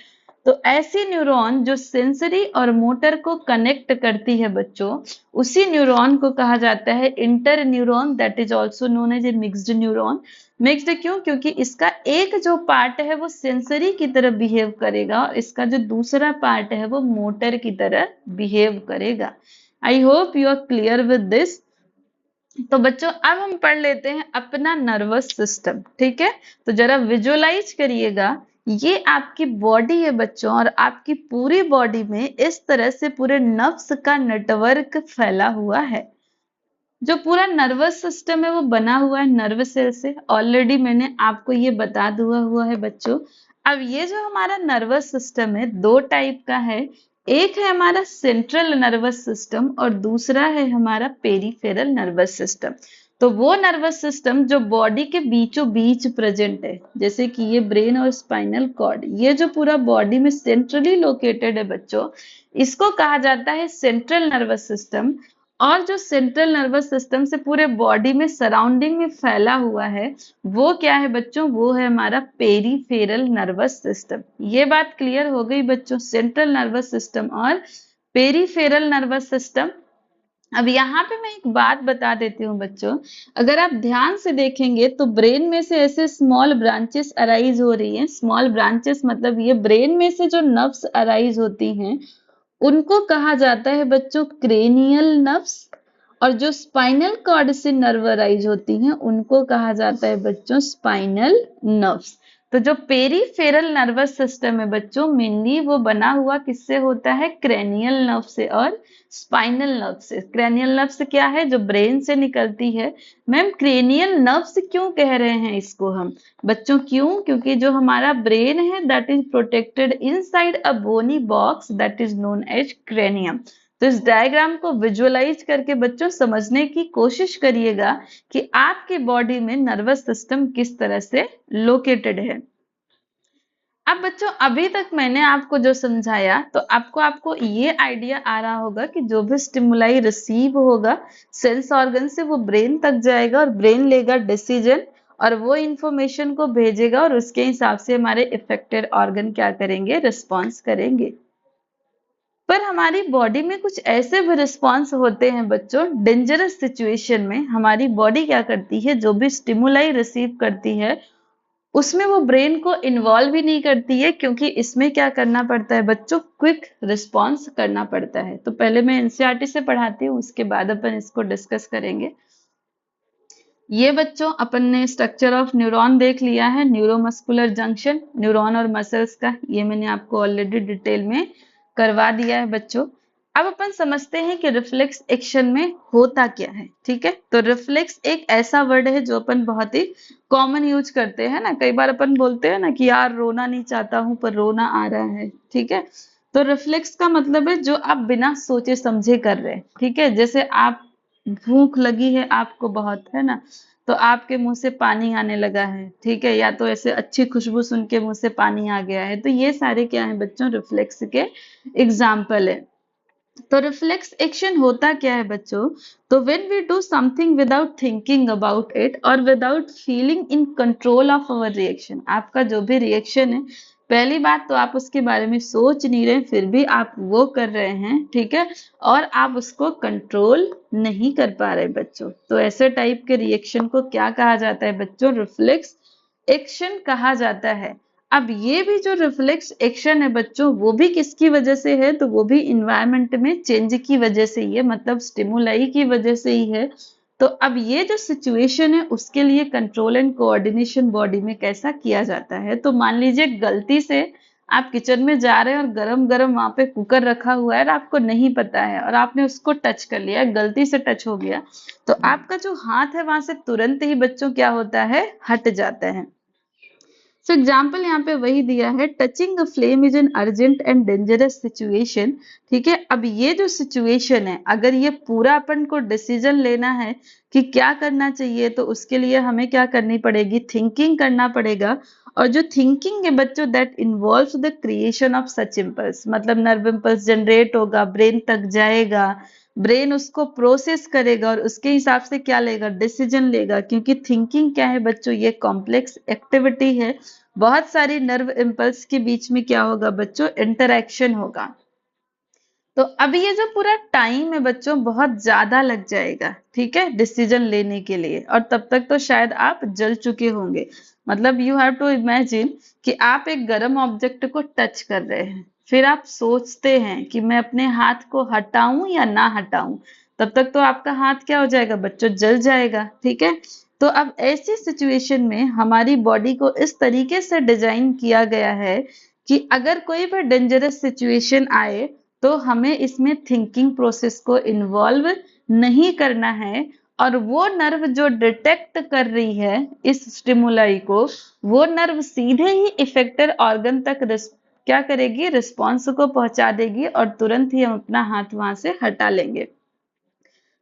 तो ऐसी न्यूरॉन जो सेंसरी और मोटर को कनेक्ट करती है बच्चों, उसी न्यूरॉन को कहा जाता है inter neuron, that is also known as a mixed neuron. Mixed क्यों? क्योंकि इसका एक जो पार्ट है वो सेंसरी की तरह बिहेव करेगा और इसका जो दूसरा पार्ट है वो मोटर की तरह बिहेव करेगा। I hope you are clear with this. तो बच्चों अब हम पढ़ लेते हैं अपना नर्वस सिस्टम। ठीक है, तो जरा विजुअलाइज करिएगा, ये आपकी बॉडी है बच्चों, और आपकी पूरी बॉडी में इस तरह से पूरे नर्व्स का नेटवर्क फैला हुआ है। जो पूरा नर्वस सिस्टम है वो बना हुआ है नर्व सेल से। ऑलरेडी मैंने आपको ये बता दिया हुआ है बच्चों। अब ये जो हमारा नर्वस सिस्टम है दो टाइप का है। एक है हमारा सेंट्रल नर्वस सिस्टम और दूसरा है हमारा पेरिफेरल नर्वस सिस्टम। तो वो नर्वस सिस्टम जो बॉडी के बीचों बीच प्रेजेंट है, जैसे कि ये ब्रेन और स्पाइनल कॉर्ड, ये जो पूरा बॉडी में सेंट्रली लोकेटेड है बच्चों, इसको कहा जाता है सेंट्रल नर्वस सिस्टम। और जो सेंट्रल नर्वस सिस्टम से पूरे बॉडी में सराउंडिंग में फैला हुआ है, वो क्या है बच्चों? वो है हमारा पेरिफेरल नर्वस सिस्टम। ये बात क्लियर हो गई बच्चों, सेंट्रल नर्वस सिस्टम और पेरिफेरल नर्वस सिस्टम। अब यहाँ पे मैं एक बात बता देती हूँ बच्चों, अगर आप ध्यान से देखेंगे तो ब्रेन में से ऐसे स्मॉल ब्रांचेस अराइज हो रही हैं। स्मॉल ब्रांचेस मतलब ये ब्रेन में से जो नर्व्स अराइज होती हैं उनको कहा जाता है बच्चों क्रेनियल नर्व्स। और जो स्पाइनल कॉर्ड से नर्व अराइज होती हैं उनको कहा जाता है बच्चों स्पाइनल नर्व्स। तो जो पेरिफेरल नर्वस सिस्टम है बच्चों, मेनली वो बना हुआ किससे होता है? क्रेनियल नर्व से और स्पाइनल नर्व से। क्रेनियल नर्व क्या है? जो ब्रेन से निकलती है। मैम क्रेनियल नर्व क्यों कह रहे हैं इसको हम बच्चों? क्यों? क्योंकि जो हमारा ब्रेन है that is protected inside a bony box that is known as cranium. तो इस डायग्राम को विजुअलाइज करके बच्चों समझने की कोशिश करिएगा कि आपकी बॉडी में नर्वस सिस्टम किस तरह से लोकेटेड है। अब बच्चों अभी तक मैंने आपको जो समझाया, तो आपको ये आइडिया आ रहा होगा कि जो भी स्टिमुलाई रिसीव होगा सेंस ऑर्गन से वो ब्रेन तक जाएगा और ब्रेन लेगा डिसीजन और वो इंफॉर्मेशन को भेजेगा और उसके हिसाब से हमारे इफेक्टेड ऑर्गन क्या करेंगे? रिस्पॉन्स करेंगे। पर हमारी बॉडी में कुछ ऐसे भी रिस्पॉन्स होते हैं बच्चों, डेंजरस सिचुएशन में हमारी बॉडी क्या करती है? जो भी स्टिमुलाई रिसीव करती है उसमें वो ब्रेन को इन्वॉल्व भी नहीं करती है, क्योंकि इसमें क्या करना पड़ता है बच्चों? क्विक रिस्पॉन्स करना पड़ता है। तो पहले मैं एनसीईआरटी से पढ़ाती हूँ, उसके बाद अपन इसको डिस्कस करेंगे। ये बच्चों अपन ने स्ट्रक्चर ऑफ न्यूरॉन देख लिया है, न्यूरोमस्कुलर जंक्शन, न्यूरॉन और मसल्स का, ये मैंने आपको ऑलरेडी डिटेल में करवा दिया है बच्चों। अब अपन समझते हैं कि रिफ्लेक्स एक्शन में होता क्या है। ठीक है, तो रिफ्लेक्स एक ऐसा वर्ड है जो अपन बहुत ही कॉमन यूज करते हैं ना। कई बार अपन बोलते हैं ना कि यार रोना नहीं चाहता हूं पर रोना आ रहा है। ठीक है, तो रिफ्लेक्स का मतलब है जो आप बिना सोचे समझे कर रहे हैं। ठीक है, जैसे आप भूख लगी है आपको बहुत, है ना, तो आपके मुंह से पानी आने लगा है। ठीक है, या तो ऐसे अच्छी खुशबू सुन के मुंह से पानी आ गया है। तो ये सारे क्या है बच्चों, रिफ्लेक्स के एग्जाम्पल है। तो रिफ्लेक्स एक्शन होता क्या है बच्चों, तो when we do something without thinking about it और without feeling in control of our reaction. आपका जो भी रिएक्शन है, पहली बात तो आप उसके बारे में सोच नहीं रहे, फिर भी आप वो कर रहे हैं। ठीक है, और आप उसको कंट्रोल नहीं कर पा रहे बच्चों, तो ऐसे टाइप के रिएक्शन को क्या कहा जाता है बच्चों, रिफ्लेक्स एक्शन कहा जाता है। अब ये भी जो रिफ्लेक्स एक्शन है बच्चों, वो भी किसकी वजह से है, तो वो भी इन्वायरमेंट में चेंज की वजह से ही है, मतलब स्टिमुलाई की वजह से ही है। तो अब ये जो सिचुएशन है उसके लिए कंट्रोल एंड कोऑर्डिनेशन बॉडी में कैसा किया जाता है। तो मान लीजिए गलती से आप किचन में जा रहे हैं और गरम गरम वहां पे कुकर रखा हुआ है और आपको नहीं पता है और आपने उसको टच कर लिया, गलती से टच हो गया, तो आपका जो हाथ है वहां से तुरंत ही बच्चों क्या होता है, हट जाता है। सो एग्जाम्पल यहाँ पे वही दिया है, touching a flame is an urgent and dangerous situation. ठीक है, अब ये जो सिचुएशन है, अगर ये पूरा अपन को डिसीजन लेना है कि क्या करना चाहिए, तो उसके लिए हमें क्या करनी पड़ेगी, थिंकिंग करना पड़ेगा। और जो थिंकिंग है बच्चों, that involves the creation of such impulse, मतलब नर्व इम्पल्स जनरेट होगा, ब्रेन तक जाएगा, ब्रेन उसको प्रोसेस करेगा और उसके हिसाब से क्या लेगा, डिसीजन लेगा। क्योंकि थिंकिंग क्या है बच्चों, ये कॉम्प्लेक्स एक्टिविटी है, बहुत सारी नर्व इम्पल्स के बीच में क्या होगा बच्चों, इंटरैक्शन होगा। तो अब ये जो पूरा टाइम है बच्चों बहुत ज्यादा लग जाएगा। ठीक है, डिसीजन लेने के लिए, और तब तक तो शायद आप जल चुके होंगे। मतलब यू हैव टू इमेजिन कि आप एक गर्म ऑब्जेक्ट को टच कर रहे हैं, फिर आप सोचते हैं कि मैं अपने हाथ को हटाऊं या ना हटाऊं, तब तक तो आपका हाथ क्या हो जाएगा बच्चों, जल जाएगा। ठीक है, तो अब ऐसी सिचुएशन में हमारी बॉडी को इस तरीके से डिजाइन किया गया है कि अगर कोई भी डेंजरस सिचुएशन आए तो हमें इसमें थिंकिंग प्रोसेस को इन्वॉल्व नहीं करना है। और वो नर्व जो डिटेक्ट कर रही है इस स्टिमुलाई को, वो नर्व सीधे ही इफेक्टर ऑर्गन तक क्या करेगी, रिस्पॉन्स को पहुंचा देगी और तुरंत ही हम अपना हाथ वहां से हटा लेंगे।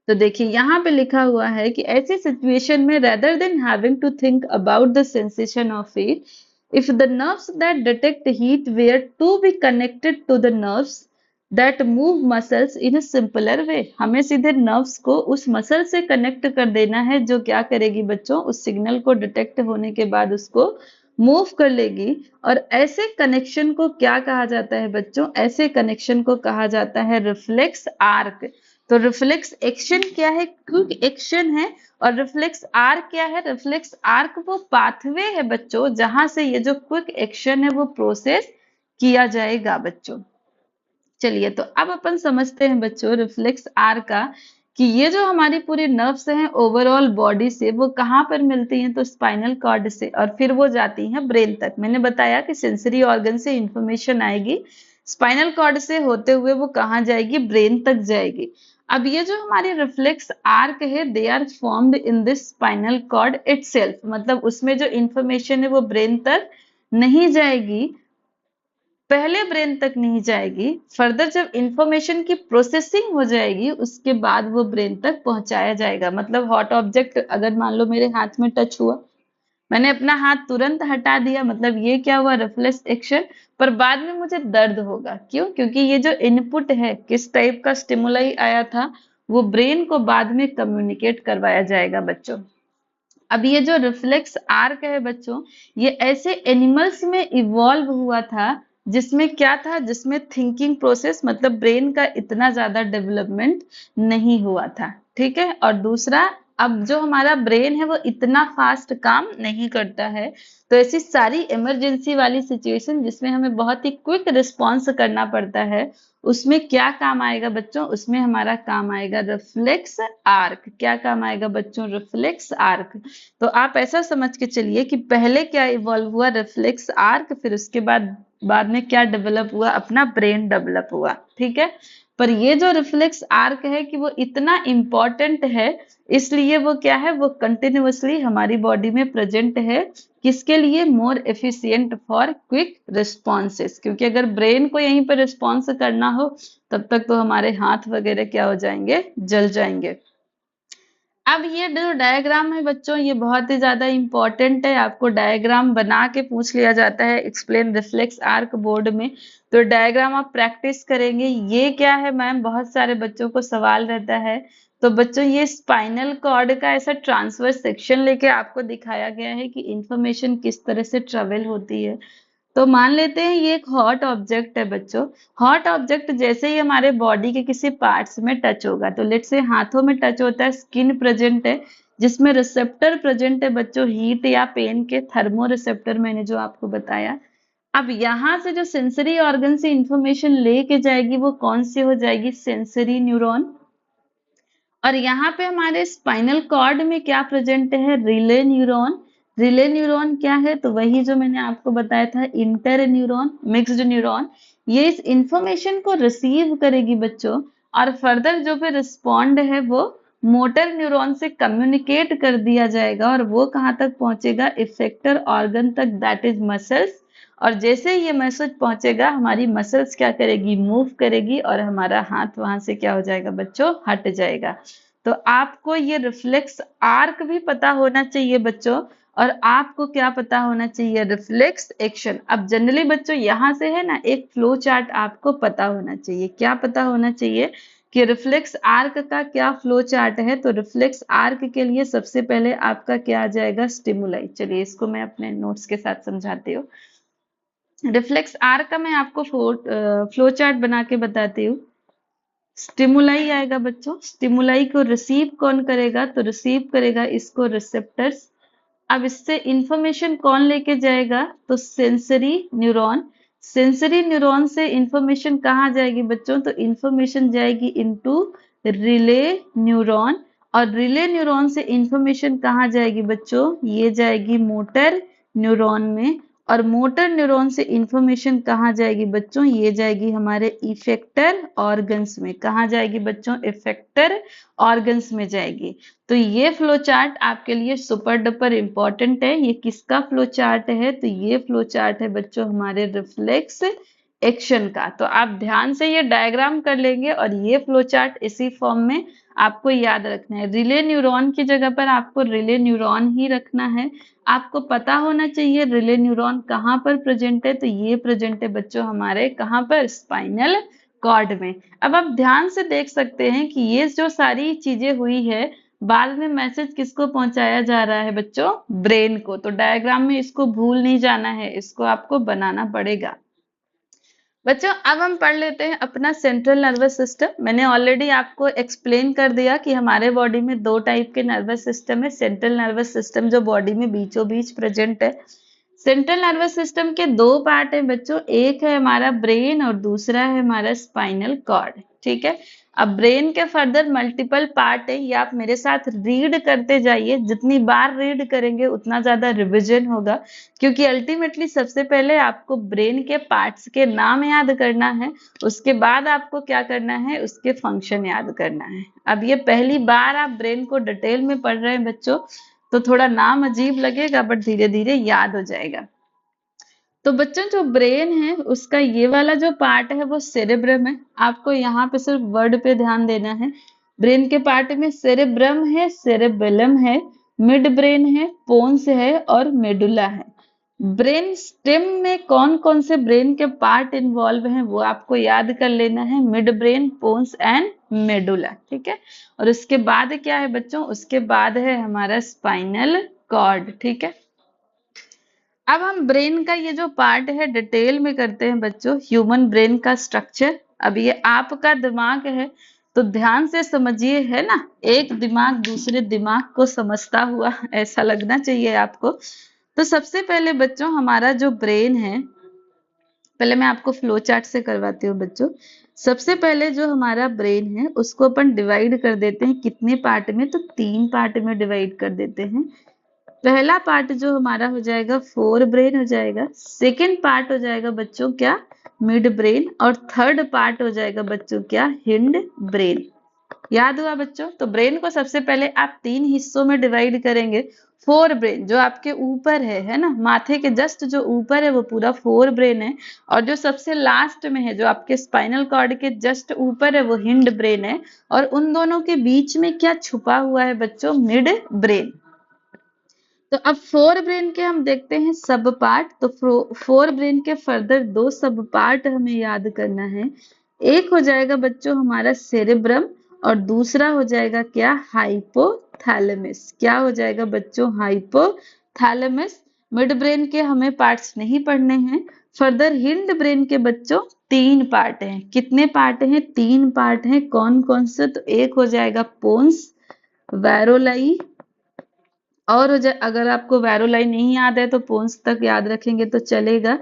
तो देखिए यहाँ पे लिखा हुआ है कि ऐसी सिचुएशन में rather than having to think about the sensation of it, if the nerves that detect heat were to be connected to the nerves that move muscles in a simpler way, हमें सीधे नर्व्स को उस मसल से कनेक्ट कर देना है जो क्या करेगी बच्चों, उस सिग्नल को डिटेक्ट होने के बाद उसको मूव कर लेगी। और ऐसे कनेक्शन को क्या कहा जाता है बच्चों, ऐसे कनेक्शन को कहा जाता है रिफ्लेक्स आर्क। तो रिफ्लेक्स एक्शन क्या है, क्विक एक्शन है। और रिफ्लेक्स आर्क क्या है, रिफ्लेक्स आर्क वो पाथवे है बच्चों जहां से ये जो क्विक एक्शन है वो प्रोसेस किया जाएगा बच्चों। चलिए, तो अब अपन समझते हैं बच्चों रिफ्लेक्स आर्क का, कि ये जो हमारी पूरी नर्व्स हैं ओवरऑल बॉडी से, वो कहाँ पर मिलती हैं, तो स्पाइनल कॉर्ड से, और फिर वो जाती हैं ब्रेन तक। मैंने बताया कि सेंसरी ऑर्गन से इंफॉर्मेशन आएगी, स्पाइनल कॉर्ड से होते हुए वो कहाँ जाएगी, ब्रेन तक जाएगी। अब ये जो हमारी रिफ्लेक्स आर्क है, they are formed in this spinal cord itself, मतलब उसमें जो इंफॉर्मेशन है वो ब्रेन तक नहीं जाएगी, पहले ब्रेन तक नहीं जाएगी, फर्दर जब इंफॉर्मेशन की प्रोसेसिंग हो जाएगी उसके बाद वो ब्रेन तक पहुंचाया जाएगा। मतलब हॉट ऑब्जेक्ट अगर मान लो मेरे हाथ में टच हुआ, मैंने अपना हाथ तुरंत हटा दिया, मतलब ये क्या हुआ, रिफ्लेक्स एक्शन। पर बाद में मुझे दर्द होगा, क्यों, क्योंकि ये जो इनपुट है, किस टाइप का स्टिमुलाई आया था, वो ब्रेन को बाद में कम्युनिकेट करवाया जाएगा बच्चों। अब ये जो रिफ्लेक्स आर्क है बच्चों, ये ऐसे एनिमल्स में इवॉल्व हुआ था जिसमें क्या था, जिसमें थिंकिंग प्रोसेस मतलब ब्रेन का इतना ज्यादा डेवलपमेंट नहीं हुआ था। ठीक है, और दूसरा अब जो हमारा ब्रेन है वो इतना फास्ट काम नहीं करता है। तो ऐसी सारी इमरजेंसी वाली सिचुएशन जिसमें हमें बहुत ही क्विक रिस्पॉन्स करना पड़ता है, उसमें क्या काम आएगा बच्चों? उसमें हमारा काम आएगा रिफ्लेक्स आर्क। क्या काम आएगा बच्चों? Reflex arc. तो आप ऐसा समझ के चलिए कि पहले क्या इवॉल्व हुआ? रिफ्लेक्स आर्क, फिर उसके बाद में क्या डेवलप हुआ? अपना ब्रेन डेवलप हुआ। ठीक है, पर ये जो रिफ्लेक्स आर्क है कि वो इतना इम्पोर्टेंट है, इसलिए वो क्या है, वो कंटिन्यूअसली हमारी बॉडी में प्रेजेंट है। किसके लिए? More efficient for quick responses. क्योंकि अगर ब्रेन को यहीं पर रिस्पॉन्स करना हो तब तक तो हमारे हाथ वगैरह क्या हो जाएंगे? जल जाएंगे। अब ये जो डायग्राम है बच्चों, ये बहुत ही ज्यादा इंपॉर्टेंट है। आपको डायग्राम बना के पूछ लिया जाता है एक्सप्लेन रिफ्लेक्स आर्क बोर्ड में, तो डायग्राम आप प्रैक्टिस करेंगे। ये क्या है मैम? बहुत सारे बच्चों को सवाल रहता है। तो बच्चों ये स्पाइनल कॉर्ड का ऐसा ट्रांसवर्स सेक्शन लेके आपको दिखाया गया है कि इंफॉर्मेशन किस तरह से ट्रेवल होती है। तो मान लेते हैं ये एक हॉट ऑब्जेक्ट है बच्चों। हॉट ऑब्जेक्ट जैसे ही हमारे बॉडी के किसी पार्ट्स में टच होगा, तो लेट्स से हाथों में टच होता है, स्किन प्रेजेंट है जिसमें रिसेप्टर प्रेजेंट है बच्चों, हीट या पेन के, थर्मो रिसेप्टर मैंने जो आपको बताया। अब यहाँ से जो सेंसरी ऑर्गन से इंफॉर्मेशन लेके जाएगी वो कौन सी हो जाएगी? Sensory neuron. और यहाँ पे हमारे स्पाइनल कॉर्ड में क्या प्रेजेंट है? Relay neuron. रिले न्यूरॉन क्या है? तो वही जो मैंने आपको बताया था, इंटर न्यूरॉन, मिक्स्ड न्यूरॉन। ये इस इंफॉर्मेशन को रिसीव करेगी बच्चों, और फर्दर जो फिर रिस्पॉन्ड है वो मोटर न्यूरॉन से कम्युनिकेट कर दिया जाएगा, और वो कहाँ तक पहुंचेगा? इफेक्टर ऑर्गन तक, दैट इज मसल्स। और जैसे ही ये मैसेज पहुंचेगा, हमारी मसल्स क्या करेगी? मूव करेगी, और हमारा हाथ वहां से क्या हो जाएगा बच्चों? हट जाएगा। तो आपको ये रिफ्लेक्स आर्क भी पता होना चाहिए बच्चों, और आपको क्या पता होना चाहिए? Reflex action. अब जनरली बच्चों यहाँ से है ना, एक फ्लो चार्ट आपको पता होना चाहिए। क्या पता होना चाहिए? कि रिफ्लेक्स आर्क का क्या फ्लो चार्ट है। तो रिफ्लेक्स आर्क के लिए सबसे पहले आपका क्या आ जाएगा? स्टिमुलाई। चलिए इसको मैं अपने नोट्स के साथ समझाती हूँ। रिफ्लेक्स आर्क का मैं आपको फ्लो चार्ट बना के बताती हूँ। स्टिमुलाई आएगा बच्चों, स्टिमुलाई को रिसीव कौन करेगा? तो रिसीव करेगा इसको रिसेप्टर्स। अब इससे इंफॉर्मेशन कौन लेके जाएगा? तो सेंसरी न्यूरॉन। सेंसरी न्यूरॉन से इंफॉर्मेशन कहाँ जाएगी बच्चों? तो इंफॉर्मेशन जाएगी इनटू रिले न्यूरॉन। और रिले न्यूरॉन से इंफॉर्मेशन कहाँ जाएगी बच्चों? ये जाएगी मोटर न्यूरॉन में। और मोटर न्यूरॉन से इंफॉर्मेशन कहाँ जाएगी बच्चों? ये जाएगी हमारे इफेक्टर ऑर्गन्स में। कहाँ जाएगी बच्चों? इफेक्टर ऑर्गन्स में जाएगी। तो ये फ्लो चार्ट आपके लिए सुपर डुपर इंपॉर्टेंट है। ये किसका फ्लो चार्ट है? तो ये फ्लो चार्ट है बच्चों हमारे रिफ्लेक्स एक्शन का। तो आप ध्यान से ये डायग्राम कर लेंगे, और ये फ्लो चार्ट इसी फॉर्म में आपको याद रखना है। रिले न्यूरॉन की जगह पर आपको रिले न्यूरॉन ही रखना है। आपको पता होना चाहिए रिले न्यूरॉन कहाँ पर प्रेजेंट है। तो ये प्रेजेंट है बच्चों हमारे कहाँ पर? स्पाइनल कॉर्ड में। अब आप ध्यान से देख सकते हैं कि ये जो सारी चीजें हुई है, बाद में मैसेज किसको पहुंचाया जा रहा है बच्चों? ब्रेन को। तो डायग्राम में इसको भूल नहीं जाना है, इसको आपको बनाना पड़ेगा। बच्चों अब हम पढ़ लेते हैं अपना सेंट्रल नर्वस सिस्टम। मैंने ऑलरेडी आपको एक्सप्लेन कर दिया कि हमारे बॉडी में दो टाइप के नर्वस सिस्टम है। सेंट्रल नर्वस सिस्टम जो बॉडी में बीचों बीच प्रेजेंट है। सेंट्रल नर्वस सिस्टम के दो पार्ट है बच्चों, एक है हमारा ब्रेन और दूसरा है हमारा स्पाइनल कॉर्ड। ठीक है, अब ब्रेन के फर्दर मल्टीपल पार्ट है, ये आप मेरे साथ रीड करते जाइए। जितनी बार रीड करेंगे उतना ज्यादा रिविजन होगा, क्योंकि अल्टीमेटली सबसे पहले आपको ब्रेन के पार्ट्स के नाम याद करना है, उसके बाद आपको क्या करना है? उसके फंक्शन याद करना है। अब ये पहली बार आप ब्रेन को डिटेल में पढ़ रहे हैं बच्चों, तो थोड़ा नाम अजीब लगेगा, बट धीरे धीरे याद हो जाएगा। तो बच्चों जो ब्रेन है उसका ये वाला जो पार्ट है वो सेरेब्रम है। आपको यहाँ पे सिर्फ वर्ड पे ध्यान देना है। ब्रेन के पार्ट में सेरेब्रम है, सेरेबेलम है, मिड ब्रेन है, पोन्स है और मेडुला है। ब्रेन स्टेम में कौन कौन से ब्रेन के पार्ट इन्वॉल्व हैं वो आपको याद कर लेना है। Mid brain, pons and medulla. ठीक है, और उसके बाद क्या है बच्चों? उसके बाद है हमारा स्पाइनल कॉर्ड। ठीक है, अब हम ब्रेन का ये जो पार्ट है डिटेल में करते हैं बच्चों। ह्यूमन ब्रेन का स्ट्रक्चर। अब ये आपका दिमाग है, तो ध्यान से समझिए, है ना, एक दिमाग दूसरे दिमाग को समझता हुआ ऐसा लगना चाहिए आपको। तो सबसे पहले बच्चों हमारा जो ब्रेन है, पहले मैं आपको फ्लो चार्ट से करवाती हूँ बच्चों। सबसे पहले जो हमारा ब्रेन है उसको अपन डिवाइड कर देते हैं कितने पार्ट में, तो 3 पार्ट में डिवाइड कर देते हैं। पहला पार्ट जो हमारा हो जाएगा फोर ब्रेन हो जाएगा, सेकेंड पार्ट हो जाएगा बच्चों क्या, मिड ब्रेन, और थर्ड पार्ट हो जाएगा बच्चों क्या, हिंड ब्रेन। याद हुआ बच्चों? तो ब्रेन को सबसे पहले आप 3 हिस्सों में डिवाइड करेंगे। फोर ब्रेन जो आपके ऊपर है ना, माथे के जस्ट जो ऊपर है वो पूरा फोर ब्रेन है, और जो सबसे लास्ट में है जो आपके स्पाइनल कॉर्ड के जस्ट ऊपर है वो हिंड ब्रेन है, और उन दोनों के बीच में क्या छुपा हुआ है बच्चों, मिड ब्रेन। तो अब फोर ब्रेन के हम देखते हैं सब पार्ट। तो फोर ब्रेन के फर्दर 2 सब पार्ट हमें याद करना है। एक हो जाएगा बच्चों हमारा सेरेब्रम, और दूसरा हो जाएगा क्या, हाइपोथैलेमस। क्या हो जाएगा बच्चों, हाइपोथैलेमस। मिड ब्रेन के हमें पार्ट्स नहीं पढ़ने हैं। फर्दर हिंड ब्रेन के बच्चों 3 पार्ट हैं। कितने पार्ट हैं, 3 पार्ट हैं। कौन कौन से, तो एक हो जाएगा पोन्स, वैरोलाई, और हो जाए, अगर आपको वैरोलाई नहीं याद है तो पोन्स तक याद रखेंगे तो चलेगा।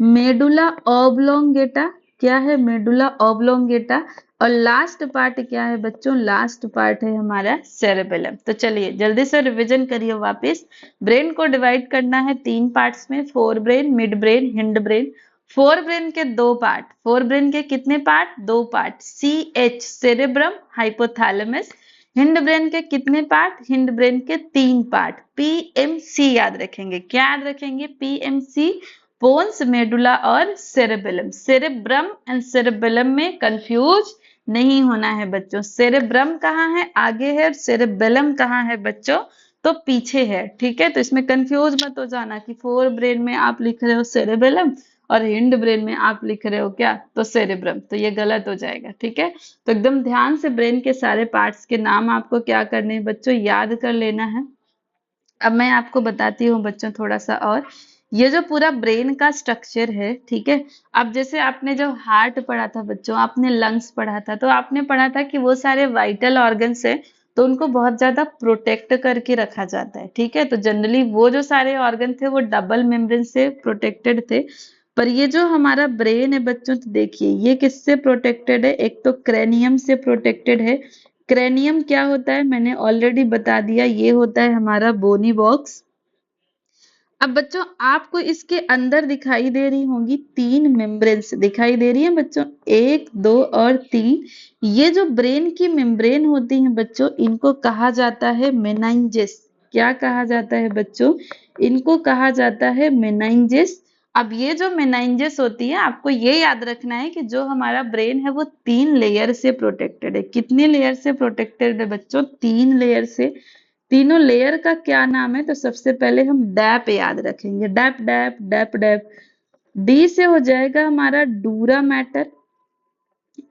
मेडुला ऑब्लोंगेटा, क्या है, मेडुला ऑब्लोंगेटा। और लास्ट पार्ट क्या है बच्चों, लास्ट पार्ट है हमारा सेरेबेलम। तो चलिए जल्दी से रिवीजन करिए वापस। ब्रेन को डिवाइड करना है 3 पार्ट्स में, fore brain, mid brain, hind brain. Fore brain के 2 पार्ट, फोर ब्रेन के कितने part, 2 part, CH cerebrum, hypothalamus. Hind brain के कितने पार्ट, हिंड ब्रेन के 3 पार्ट, PMC याद रखेंगे। क्या याद रखेंगे, PMC, पोन्स, मेडुला और सेरेबेलम। सेरेब्रम एंड सेरेबेलम में कंफ्यूज नहीं होना है बच्चों। सेरेब्रम कहाँ है, आगे है, और सेरेबेलम कहाँ है बच्चों, तो पीछे है। ठीक है, तो इसमें कंफ्यूज मत हो जाना कि फोर ब्रेन में आप लिख रहे हो सेरेबेलम और हिंड ब्रेन में आप लिख रहे हो क्या, तो सेरेब्रम, तो ये गलत हो जाएगा। ठीक है, तो एकदम ध्यान से ब्रेन के सारे पार्ट्स के नाम आपको क्या करने हैं बच्चों, याद कर लेना है। अब मैं आपको बताती हूँ बच्चों थोड़ा सा और, ये जो पूरा ब्रेन का स्ट्रक्चर है, ठीक है। अब जैसे आपने जब हार्ट पढ़ा था बच्चों, आपने लंग्स पढ़ा था, तो आपने पढ़ा था कि वो सारे वाइटल ऑर्गन्स है, तो उनको बहुत ज्यादा प्रोटेक्ट करके रखा जाता है। ठीक है, तो जनरली वो जो सारे ऑर्गन थे वो डबल मेम्ब्रेन से प्रोटेक्टेड थे। पर ये जो हमारा ब्रेन है बच्चों, तो देखिए ये किससे प्रोटेक्टेड है, एक तो क्रेनियम से प्रोटेक्टेड है। क्रेनियम क्या होता है, मैंने ऑलरेडी बता दिया, ये होता है हमारा बोनी बॉक्स। अब बच्चों आपको इसके अंदर दिखाई दे रही होंगी 3 मेम्ब्रेन्स, दिखाई दे रही है बच्चों, 1, 2 और 3। ये जो ब्रेन की मेम्ब्रेन होती है बच्चों, इनको कहा जाता है मेनाइंजेस। क्या कहा जाता है बच्चों, इनको कहा जाता है मेनाइंजेस। अब ये जो मेनाइंजेस होती है, आपको ये याद रखना है कि जो हमारा ब्रेन है वो 3 लेयर से प्रोटेक्टेड है। कितने लेयर से प्रोटेक्टेड है बच्चों, 3 लेयर से। तीनों लेयर का क्या नाम है, तो सबसे पहले हम डैप याद रखेंगे, डैप डैप डैप डैप। डी से हो जाएगा हमारा डूरा मैटर,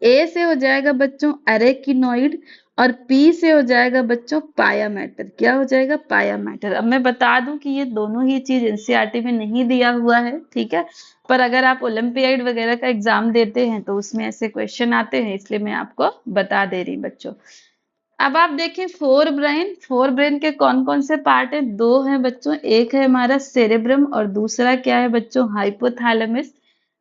ए से हो जाएगा बच्चों अरेकिनोइड, और पी से हो जाएगा बच्चों पाया मैटर। क्या हो जाएगा, पाया मैटर। अब मैं बता दूं कि ये दोनों ही चीज एनसीईआरटी में नहीं दिया हुआ है, ठीक है, पर अगर आप ओलंपियाड वगैरह का एग्जाम देते हैं तो उसमें ऐसे क्वेश्चन आते हैं, इसलिए मैं आपको बता दे रही बच्चों। अब आप देखें फोर ब्रेन, फोर ब्रेन के कौन कौन से पार्ट है, 2 हैं बच्चों, एक है हमारा सेरेब्रम और दूसरा क्या है बच्चों, हाइपोथैलेमस।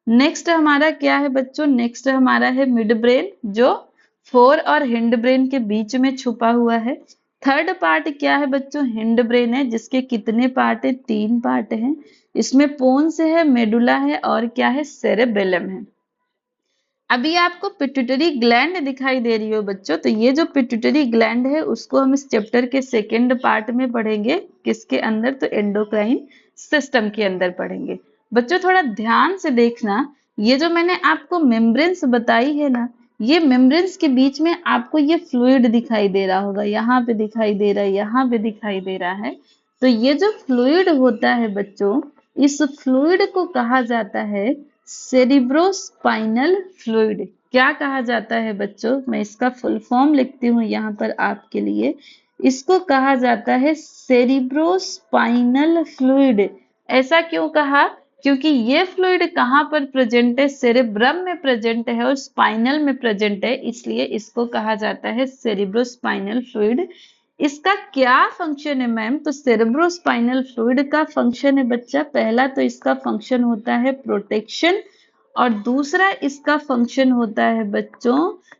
नेक्स्ट हमारा क्या है बच्चों, नेक्स्ट हमारा है मिड ब्रेन, जो फोर और हिंड ब्रेन के बीच में छुपा हुआ है। थर्ड पार्ट क्या है बच्चों, हिंड ब्रेन है, जिसके कितने पार्ट है, 3 पार्ट हैं। इसमें पोन्स है, मेडुला है और क्या है, सेरेबेलम है। अभी आपको पिट्यूटरी ग्लैंड दिखाई दे रही हो बच्चों, तो ये जो पिट्यूटरी ग्लैंड है उसको हम इस चैप्टर के सेकेंड पार्ट में पढ़ेंगे। किसके अंदर, तो एंडोक्राइन सिस्टम के अंदर पढ़ेंगे। बच्चों थोड़ा ध्यान से देखना, ये जो मैंने आपको मेम्ब्रेन्स बताई है ना, ये मेम्ब्रेन्स के बीच में आपको ये फ्लूइड दिखाई दे रहा होगा, यहाँ पे दिखाई दे रहा है, यहाँ पे दिखाई दे रहा है। तो ये जो फ्लूइड होता है बच्चों, इस फ्लूइड को कहा जाता है सेरिब्रोस्पाइनल फ्लूइड। क्या कहा जाता है बच्चों, मैं इसका फुल फॉर्म लिखती हूँ यहाँ पर आपके लिए। इसको कहा जाता है सेरिब्रोस्पाइनल फ्लूइड। ऐसा क्यों कहा, क्योंकि ये फ्लूइड कहाँ पर प्रेजेंट है, सेरेब्रम में प्रेजेंट है और स्पाइनल में प्रेजेंट है, इसलिए इसको कहा जाता है सेरिब्रोस्पाइनल फ्लूइड। इसका क्या फंक्शन है मैम, तो सेरेब्रोस्पाइनल फ्लूइड का फंक्शन है बच्चा, पहला तो इसका फंक्शन होता है प्रोटेक्शन, और दूसरा इसका फंक्शन होता है बच्चों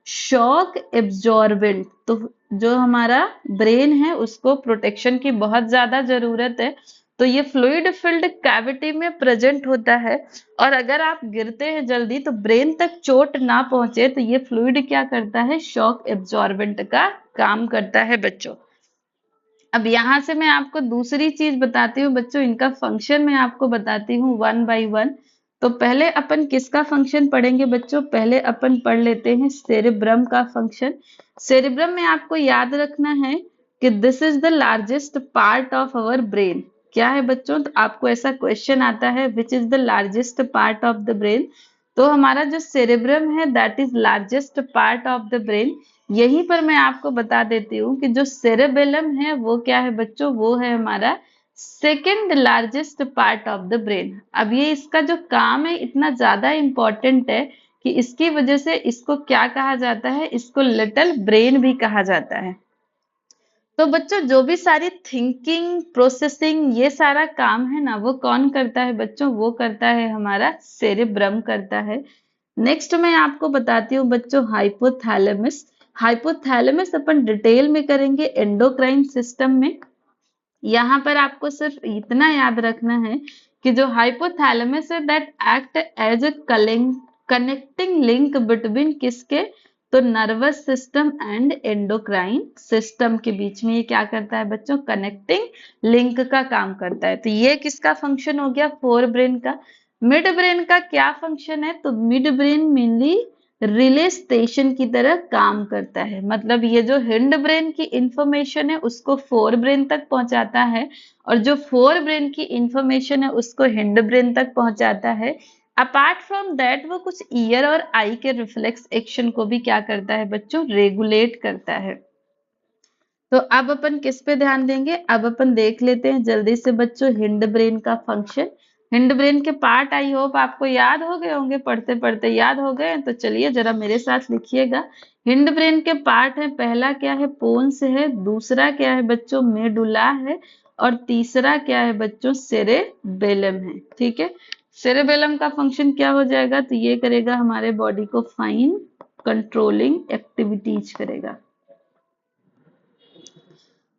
शॉक एब्जॉर्बेंट। तो जो हमारा ब्रेन है उसको प्रोटेक्शन की बहुत ज्यादा जरूरत है, तो ये फ्लूइड फिल्ड कैविटी में प्रेजेंट होता है, और अगर आप गिरते हैं जल्दी तो ब्रेन तक चोट ना पहुंचे, तो ये फ्लूइड क्या करता है, शॉक एब्जॉर्बेंट का काम करता है बच्चों। अब यहाँ से मैं आपको दूसरी चीज बताती हूँ बच्चों, इनका फंक्शन मैं आपको बताती हूँ वन बाय वन। तो पहले अपन किसका फंक्शन पढ़ेंगे बच्चों, पहले अपन पढ़ लेते हैं सेरेब्रम का फंक्शन। सेरेब्रम में आपको याद रखना है कि this is the largest part of our brain. क्या है बच्चों, तो आपको ऐसा क्वेश्चन आता है which is the largest part of the brain, तो हमारा जो सेरेब्रम है that is largest part of the brain. यहीं पर मैं आपको बता देती हूँ कि जो सेरेबेलम है वो क्या है बच्चों, वो है हमारा second largest part of the brain. अब ये इसका जो काम है इतना ज्यादा इंपॉर्टेंट है कि इसकी वजह से इसको क्या कहा जाता है, इसको लिटिल ब्रेन भी कहा जाता है। तो बच्चों जो भी सारी थिंकिंग प्रोसेसिंग ये सारा काम है ना, वो कौन करता है बच्चों, वो करता है हमारा सेरेब्रम करता है। नेक्स्ट मैं आपको बताती हूँ बच्चों हाइपोथैलेमस। हाइपोथैलेमस अपन डिटेल में करेंगे एंडोक्राइन सिस्टम में। यहाँ पर आपको सिर्फ इतना याद रखना है कि जो हाइपोथैलेमस है that act as a connecting link between किसके, तो nervous system and endocrine system के बीच में ये क्या करता है बच्चों, कनेक्टिंग लिंक का काम करता है। तो ये किसका फंक्शन हो गया, फोर ब्रेन का। मिड ब्रेन का क्या फंक्शन है, तो mid brain mainly relay station की तरह काम करता है, मतलब ये जो हिंड ब्रेन की इंफॉर्मेशन है उसको फोर ब्रेन तक पहुंचाता है, और जो फोर ब्रेन की इंफॉर्मेशन है उसको हिंड ब्रेन तक पहुंचाता है। अपार्ट फ्रॉम दैट वो कुछ ईयर और आई के रिफ्लेक्स एक्शन को भी क्या करता है बच्चों, रेगुलेट करता है। तो अब अपन किस पे ध्यान देंगे, अब अपन देख लेते हैं जल्दी से बच्चों हिंड ब्रेन का फंक्शन। हिंड ब्रेन के पार्ट आई होप आपको याद हो गए होंगे, पढ़ते पढ़ते याद हो गए, तो चलिए जरा मेरे साथ लिखिएगा। हिंड ब्रेन के पार्ट है, पहला क्या है, पोन्स है, दूसरा क्या है बच्चों, मेडुला है, और तीसरा क्या है बच्चों, सेरेबेलम है। ठीक है, सेरेबेलम का फंक्शन क्या हो जाएगा, तो ये करेगा हमारे बॉडी को फाइन कंट्रोलिंग एक्टिविटीज करेगा।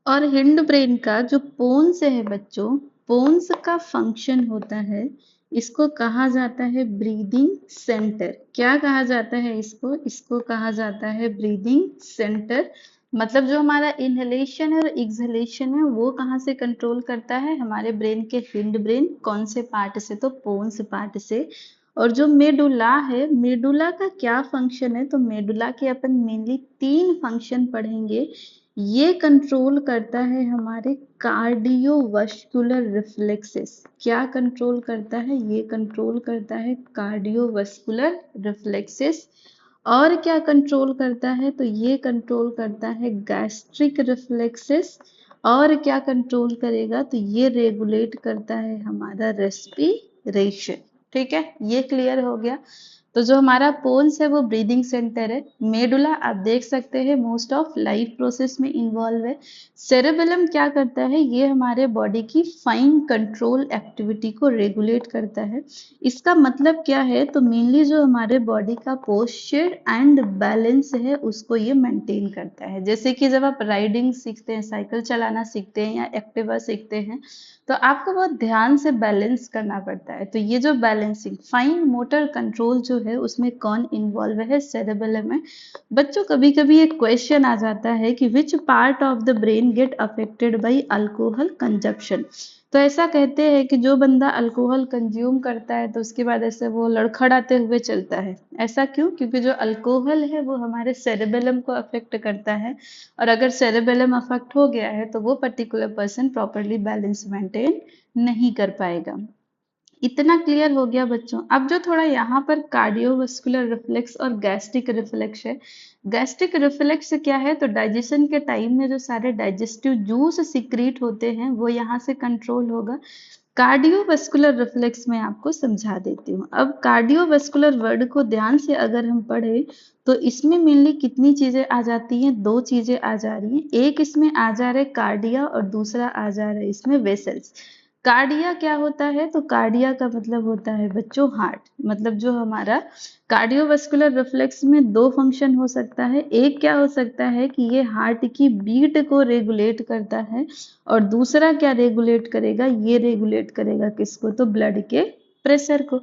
और हिंड ब्रेन का जो पोन्स है बच्चों, पोन्स का फंक्शन होता है, इसको कहा जाता है ब्रीदिंग सेंटर। क्या कहा जाता है इसको, इसको कहा जाता है ब्रीदिंग सेंटर। मतलब जो हमारा इनहेलेशन है और एक्सहेलेशन है वो कहाँ से कंट्रोल करता है, हमारे ब्रेन के हिंड ब्रेन कौन से पार्ट से, तो पोन्स पार्ट से। और जो मेडुला है, मेडुला का क्या फंक्शन है, तो मेडुला के अपन मेनली तीन फंक्शन पढ़ेंगे। ये कंट्रोल करता है हमारे कार्डियोवास्कुलर रिफ्लेक्सेस। क्या कंट्रोल करता है, ये कंट्रोल करता है कार्डियोवास्कुलर रिफ्लेक्सेस। और क्या कंट्रोल करता है, तो ये कंट्रोल करता है गैस्ट्रिक रिफ्लेक्सेस। और क्या कंट्रोल करेगा, तो ये रेगुलेट करता है हमारा रेस्पिरेशन। ठीक है, ये क्लियर हो गया। तो जो हमारा पोन्स है वो ब्रीदिंग सेंटर है। मेडुला आप देख सकते हैं मोस्ट ऑफ लाइफ प्रोसेस में इन्वॉल्व है। सेरेबेलम क्या करता है, ये हमारे बॉडी की फाइन कंट्रोल एक्टिविटी को रेगुलेट करता है। इसका मतलब क्या है, तो मेनली जो हमारे बॉडी का पोस्चर एंड बैलेंस है उसको ये मेंटेन करता है। जैसे कि जब आप राइडिंग सीखते हैं, साइकिल चलाना सीखते हैं या एक्टिवा सीखते हैं, तो आपको बहुत ध्यान से बैलेंस करना पड़ता है। तो ये जो बैलेंसिंग फाइन मोटर कंट्रोल जो है उसमें कौन इन्वॉल्व है, सेरेबेलम में। बच्चों कभी कभी एक क्वेश्चन आ जाता है कि which part of the brain get affected by alcohol consumption. तो ऐसा कहते हैं कि जो बंदा अल्कोहल कंज्यूम करता है तो उसके बाद ऐसे वो लड़खड़ाते हुए चलता है। ऐसा क्यों, क्योंकि जो अल्कोहल है वो हमारे सेरेबेलम को अफेक्ट करता है, और अगर सेरेबेलम अफेक्ट हो गया है तो वो particular person properly balance maintain नहीं कर पाएगा। इतना क्लियर हो गया बच्चों। अब जो थोड़ा यहाँ पर कार्डियोवास्कुलर रिफ्लेक्स और गैस्ट्रिक रिफ्लेक्स है, गैस्ट्रिक रिफ्लेक्स क्या है, तो डाइजेशन के टाइम में जो सारे डाइजेस्टिव जूस सिक्रीट होते हैं वो यहाँ से कंट्रोल होगा। कार्डियोवास्कुलर रिफ्लेक्स में आपको समझा देती हूँ। अब कार्डियोवास्कुलर वर्ड को ध्यान से अगर हम पढ़े तो इसमें मेनली कितनी चीजें आ जाती हैं, दो चीजें आ जा रही हैं। एक इसमें आ जा रहा है कार्डिया और दूसरा आ जा रहा है इसमें वेसल्स। कार्डिया क्या होता है, तो कार्डिया का मतलब होता है बच्चों हार्ट। मतलब जो हमारा कार्डियोवास्कुलर रिफ्लेक्स में दो फंक्शन हो सकता है। एक क्या हो सकता है कि ये हार्ट की बीट को रेगुलेट करता है, और दूसरा क्या रेगुलेट करेगा, ये रेगुलेट करेगा किसको, तो ब्लड के प्रेशर को।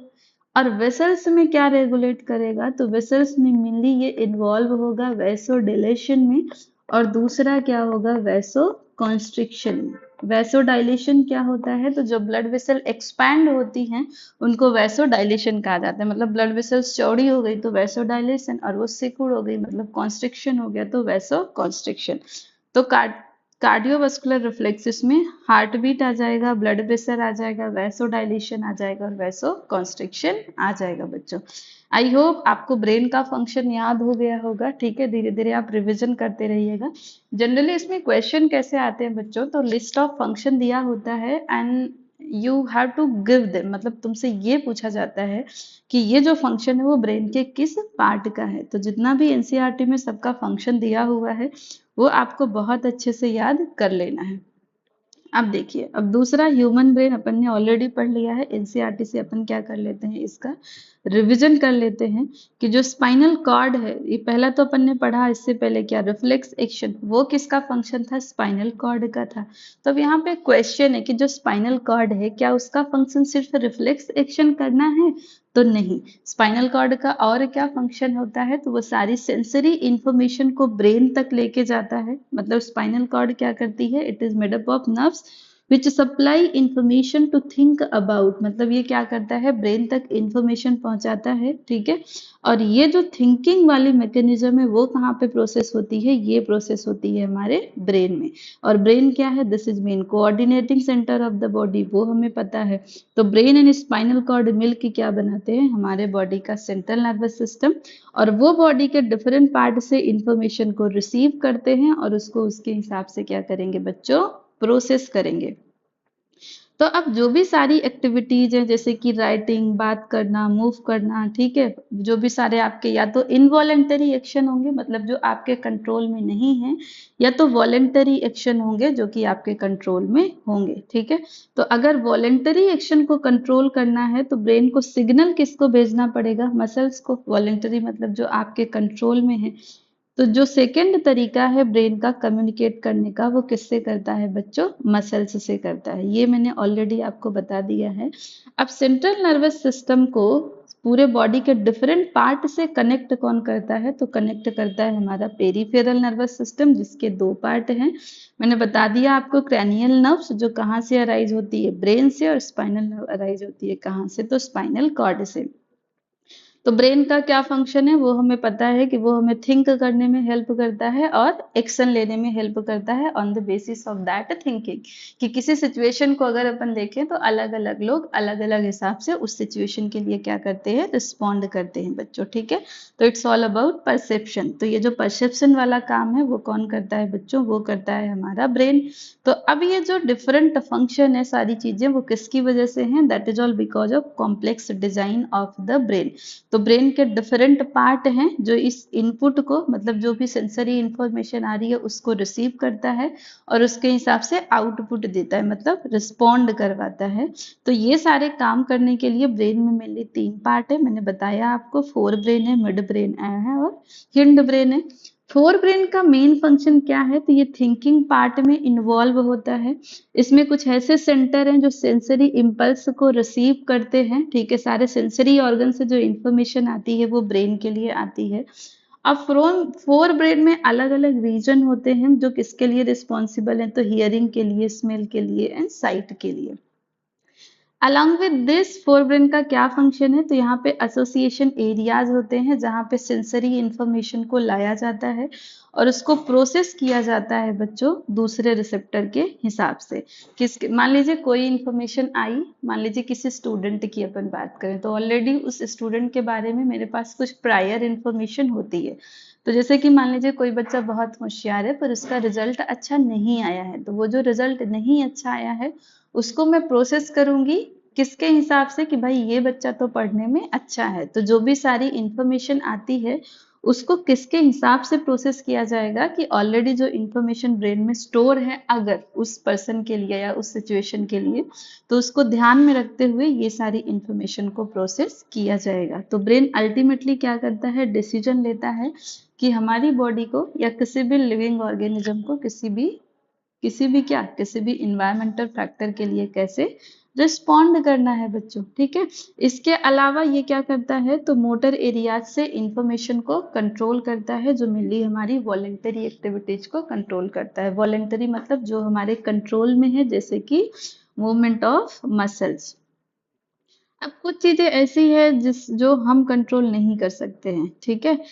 और वेसल्स में क्या रेगुलेट करेगा, तो वेसल्स में मेनली ये इन्वॉल्व होगा वैसोडिलेशन में, और दूसरा क्या होगा, वैसो कॉन्स्ट्रिक्शन में। वैसोडाइलेशन क्या होता है, तो जो ब्लड वेसल एक्सपैंड होती हैं उनको वैसोडाइलेशन कहा जाता है। मतलब ब्लड वेसल्स चौड़ी हो गई तो वैसोडाइलेशन, और वो सिकुड़ हो गई मतलब कॉन्स्ट्रिक्शन हो गया तो वैसो कॉन्स्ट्रिक्शन। तो कार्डियोवास्कुलर रिफ्लेक्सेस में हार्ट बीट आ जाएगा, ब्लड प्रेशर आ जाएगा, वैसोडाइलेशन आ जाएगा और वैसो कॉन्स्ट्रिक्शन आ जाएगा बच्चों। आई होप आपको ब्रेन का फंक्शन याद हो गया होगा। ठीक है, धीरे धीरे आप रिवीजन करते रहिएगा। जनरली इसमें क्वेश्चन कैसे आते हैं बच्चों, तो लिस्ट ऑफ फंक्शन दिया होता है and you have to give them. मतलब तुमसे ये पूछा जाता है कि ये जो फंक्शन है वो ब्रेन के किस पार्ट का है। तो जितना भी एनसीईआरटी में सबका फंक्शन दिया हुआ है वो आपको बहुत अच्छे से याद कर लेना है। अब देखिए, अब दूसरा ह्यूमन ब्रेन अपन ने ऑलरेडी पढ़ लिया है। एनसीईआरटी से अपन क्या कर लेते हैं, इसका रिवीजन कर लेते हैं कि जो स्पाइनल कॉर्ड है, ये पहला तो अपन ने पढ़ा इससे पहले क्या, रिफ्लेक्स एक्शन, वो किसका फंक्शन था, स्पाइनल कॉर्ड का था। तो अब यहाँ पे क्वेश्चन है कि जो स्पाइनल कॉर्ड है क्या उसका फंक्शन सिर्फ रिफ्लेक्स एक्शन करना है, तो नहीं। स्पाइनल कॉर्ड का और क्या फंक्शन होता है, तो वो सारी सेंसरी इंफॉर्मेशन को ब्रेन तक लेके जाता है। मतलब स्पाइनल कॉर्ड क्या करती है, it is made up of nerves which supply information to think about. मतलब ये क्या करता है, ब्रेन तक इंफॉर्मेशन पहुंचाता है। ठीक है, और ये जो थिंकिंग वाली मैकेनिज्म है वो कहाँ पे प्रोसेस होती है, ये प्रोसेस होती है हमारे ब्रेन में। और ब्रेन क्या है, this is main coordinating centre of the body, वो हमें पता है। तो ब्रेन एंड स्पाइनल कॉर्ड मिलकर क्या बनाते हैं, हमारे बॉडी का सेंट्रल नर्वस सिस्टम। और वो बॉडी के डिफरेंट पार्ट से इंफॉर्मेशन को रिसीव करते हैं और उसको उसके हिसाब से क्या करेंगे बच्चों, प्रोसेस करेंगे। तो अब जो भी सारी एक्टिविटीज हैं जैसे कि राइटिंग, बात करना, मूव करना, ठीक है, जो भी सारे आपके या तो इनवॉलेंटरी एक्शन होंगे, मतलब जो आपके कंट्रोल में नहीं है, या तो वॉलेंटरी एक्शन होंगे जो कि आपके कंट्रोल में होंगे। ठीक है, तो अगर वॉलेंटरी एक्शन को कंट्रोल करना है तो ब्रेन को सिग्नल किसको भेजना पड़ेगा, मसल्स को। वॉलेंटरी मतलब जो आपके कंट्रोल में है। तो जो सेकंड तरीका है ब्रेन का कम्युनिकेट करने का, वो किससे करता है बच्चों, मसल्स से करता है। ये मैंने ऑलरेडी आपको बता दिया है। अब सेंट्रल नर्वस सिस्टम को पूरे बॉडी के डिफरेंट पार्ट से कनेक्ट कौन करता है, तो कनेक्ट करता है हमारा पेरिफेरल नर्वस सिस्टम, जिसके दो पार्ट हैं। मैंने बता दिया आपको, क्रैनियल नर्व्स जो कहाँ से अराइज होती है, ब्रेन से, और स्पाइनल नर्व अराइज होती है कहाँ से, तो स्पाइनल कॉर्ड से। तो ब्रेन का क्या फंक्शन है, वो हमें पता है कि वो हमें थिंक करने में हेल्प करता है और एक्शन लेने में हेल्प करता है on the basis of that thinking. कि किसी सिचुएशन को अगर अपन देखें तो अलग अलग लोग अलग अलग हिसाब से उस सिचुएशन के लिए क्या करते हैं, रिस्पॉन्ड करते हैं बच्चों। ठीक है, तो इट्स ऑल अबाउट परसेप्शन। तो ये जो परसेप्शन वाला काम है वो कौन करता है बच्चों, वो करता है हमारा ब्रेन। तो अब ये जो डिफरेंट फंक्शन है, सारी चीजें वो किसकी वजह से हैं, that is all because of complex design of the brain. तो ब्रेन के डिफरेंट पार्ट हैं जो इस इनपुट को, मतलब जो भी सेंसरी इंफॉर्मेशन आ रही है उसको रिसीव करता है और उसके हिसाब से आउटपुट देता है, मतलब रिस्पॉन्ड करवाता है। तो ये सारे काम करने के लिए ब्रेन में मेनली तीन पार्ट है। मैंने बताया आपको, फोर ब्रेन है, मिड ब्रेन है और हिंड ब्रेन है। फोर ब्रेन का मेन फंक्शन क्या है, तो ये थिंकिंग पार्ट में इन्वॉल्व होता है। इसमें कुछ ऐसे सेंटर हैं जो सेंसरी इम्पल्स को रिसीव करते हैं। ठीक है, सारे सेंसरी ऑर्गन से जो इंफॉर्मेशन आती है वो ब्रेन के लिए आती है। अब फ्रॉम फोर ब्रेन में अलग अलग रीजन होते हैं जो किसके लिए रिस्पॉन्सिबल हैं, तो हियरिंग के लिए, स्मेल के लिए एंड साइट के लिए। Along with this fore brain का क्या फंक्शन है, तो यहाँ पे एसोसिएशन एरियाज होते हैं जहाँ पे सेंसरी इंफॉर्मेशन को लाया जाता है। और उसको प्रोसेस किया जाता है बच्चों दूसरे रिसेप्टर के हिसाब से। मान लीजिए कोई इंफॉर्मेशन आई, मान लीजिए किसी स्टूडेंट की अपन बात करें, तो ऑलरेडी उस स्टूडेंट के बारे में मेरे पास कुछ प्रायर इंफॉर्मेशन होती है। तो जैसे कि मान लीजिए कोई बच्चा बहुत होशियार है पर उसका रिजल्ट अच्छा नहीं आया है, तो वो जो रिजल्ट नहीं अच्छा आया है उसको मैं प्रोसेस करूंगी किसके हिसाब से कि भाई ये बच्चा तो पढ़ने में अच्छा है। तो जो भी सारी इंफॉर्मेशन आती है उसको किसके हिसाब से प्रोसेस किया जाएगा कि ऑलरेडी जो इंफॉर्मेशन ब्रेन में स्टोर है अगर उस पर्सन के लिए या उस सिचुएशन के लिए, तो उसको ध्यान में रखते हुए ये सारी इंफॉर्मेशन को प्रोसेस किया जाएगा। तो ब्रेन अल्टीमेटली क्या करता है, डिसीजन लेता है कि हमारी बॉडी को या किसी भी लिविंग ऑर्गेनिज्म को किसी भी इन्वायरमेंटल फैक्टर के लिए कैसे रिस्पॉन्ड करना है बच्चों। ठीक है, इसके अलावा ये क्या करता है, तो मोटर एरियाज से इंफॉर्मेशन को कंट्रोल करता है, जो मेनली हमारी वॉलेंटरी एक्टिविटीज को कंट्रोल करता है। वॉलेंटरी मतलब जो हमारे कंट्रोल में है, जैसे कि मूवमेंट ऑफ मसल्स। अब कुछ चीजें ऐसी है जो हम कंट्रोल नहीं कर सकते हैं। ठीक है,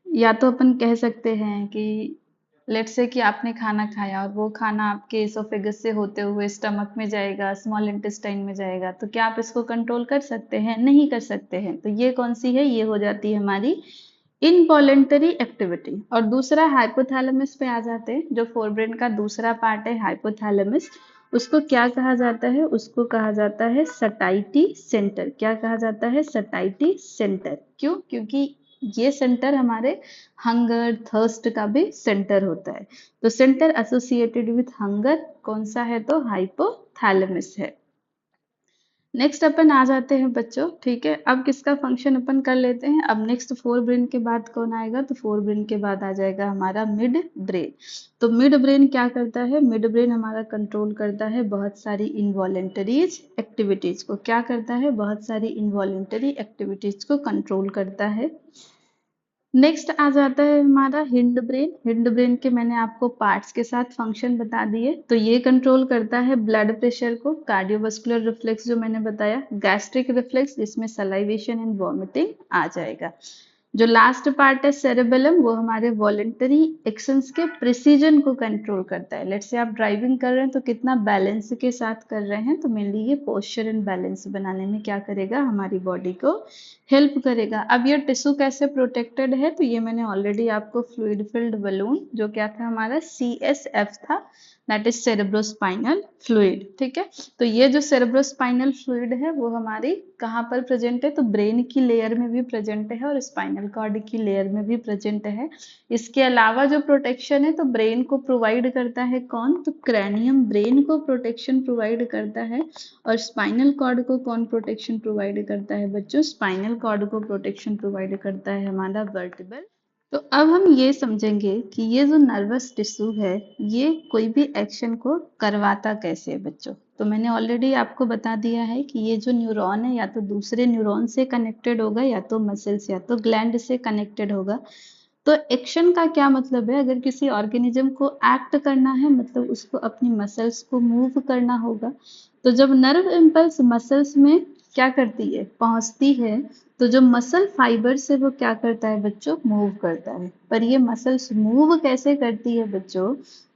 या तो अपन कह सकते हैं कि लेट्स से कि आपने खाना खाया और वो खाना आपके एसोफेगस से होते हुए स्टमक में जाएगा, स्मॉल इंटेस्टाइन में जाएगा, तो क्या आप इसको कंट्रोल कर सकते हैं? नहीं कर सकते हैं। तो ये कौन सी है, ये हो जाती है हमारी इनवॉलेंटरी एक्टिविटी। और दूसरा हाइपोथैलेमस पे आ जाते हैं, जो फोरब्रेन का दूसरा पार्ट है हाइपोथैलेमस। उसको क्या कहा जाता है, उसको कहा जाता है सटाइटी सेंटर। क्या कहा जाता है, सटाइटी सेंटर। क्यों? क्योंकि ये सेंटर हमारे हंगर थर्स्ट का भी सेंटर होता है। तो सेंटर एसोसिएटेड विथ हंगर कौन सा है, तो हाइपोथैलेमस है। नेक्स्ट अपन आ जाते हैं बच्चों। ठीक है, अब किसका फंक्शन अपन कर लेते हैं। अब नेक्स्ट फोर ब्रेन के बाद कौन आएगा, तो फोर ब्रेन के बाद आ जाएगा हमारा मिड ब्रेन। तो मिड ब्रेन क्या करता है, मिड ब्रेन हमारा कंट्रोल करता है बहुत सारी इनवॉलेंटरीज एक्टिविटीज को। क्या करता है, बहुत सारी इनवॉलेंटरी एक्टिविटीज को कंट्रोल करता है। नेक्स्ट आ जाता है हमारा हिंड ब्रेन। हिंड ब्रेन के मैंने आपको पार्ट्स के साथ फंक्शन बता दिए। तो ये कंट्रोल करता है ब्लड प्रेशर को, कार्डियोवास्कुलर रिफ्लेक्स जो मैंने बताया, गैस्ट्रिक रिफ्लेक्स जिसमें सलाइवेशन एंड वॉमिटिंग आ जाएगा। जो लास्ट पार्ट है सेरेबेलम, वो हमारे वॉलेंटरी एक्शंस के प्रिसीजन को कंट्रोल करता है। लेट्स से आप ड्राइविंग कर रहे हैं तो कितना बैलेंस के साथ कर रहे हैं, तो मेनली ये पोस्चर एंड बैलेंस बनाने में क्या करेगा, हमारी बॉडी को हेल्प करेगा। अब ये टिश्यू कैसे प्रोटेक्टेड है, तो ये मैंने ऑलरेडी आपको फ्लूइड फिल्ड बलून, जो क्या था हमारा CSF था, दैट इज सेरेब्रोस्पाइनल फ्लूइड। ठीक है, तो ये जो सेरेब्रोस्पाइनल फ्लूइड है वो हमारी कहाँ पर प्रेजेंट है, तो ब्रेन की लेयर में भी प्रेजेंट है और स्पाइनल कॉर्ड की लेयर में भी प्रेजेंट है। इसके अलावा जो प्रोटेक्शन है तो ब्रेन को प्रोवाइड करता है कौन, तो क्रैनियम ब्रेन को प्रोटेक्शन प्रोवाइड करता है। और स्पाइनल कॉर्ड को कौन प्रोटेक्शन प्रोवाइड करता है बच्चों, स्पाइनल कॉर्ड को प्रोटेक्शन प्रोवाइड करता है हमारा वर्टिब्रल। तो अब हम ये समझेंगे कि ये जो नर्वस टिश्यू है ये कोई भी एक्शन को करवाता कैसे है बच्चों। तो मैंने ऑलरेडी आपको बता दिया है कि ये जो न्यूरॉन है या तो दूसरे न्यूरॉन से कनेक्टेड होगा, या तो मसल्स या तो ग्लैंड से कनेक्टेड होगा। तो एक्शन का क्या मतलब है, अगर किसी ऑर्गेनिज्म को एक्ट करना है मतलब उसको अपनी मसल्स को मूव करना होगा। तो जब नर्व इम्पल्स मसल्स में क्या करती है, पहुंचती है, तो जो मसल फाइबर से वो क्या करता है बच्चों, मूव करता है। पर ये मसल्स मूव कैसे करती है बच्चों,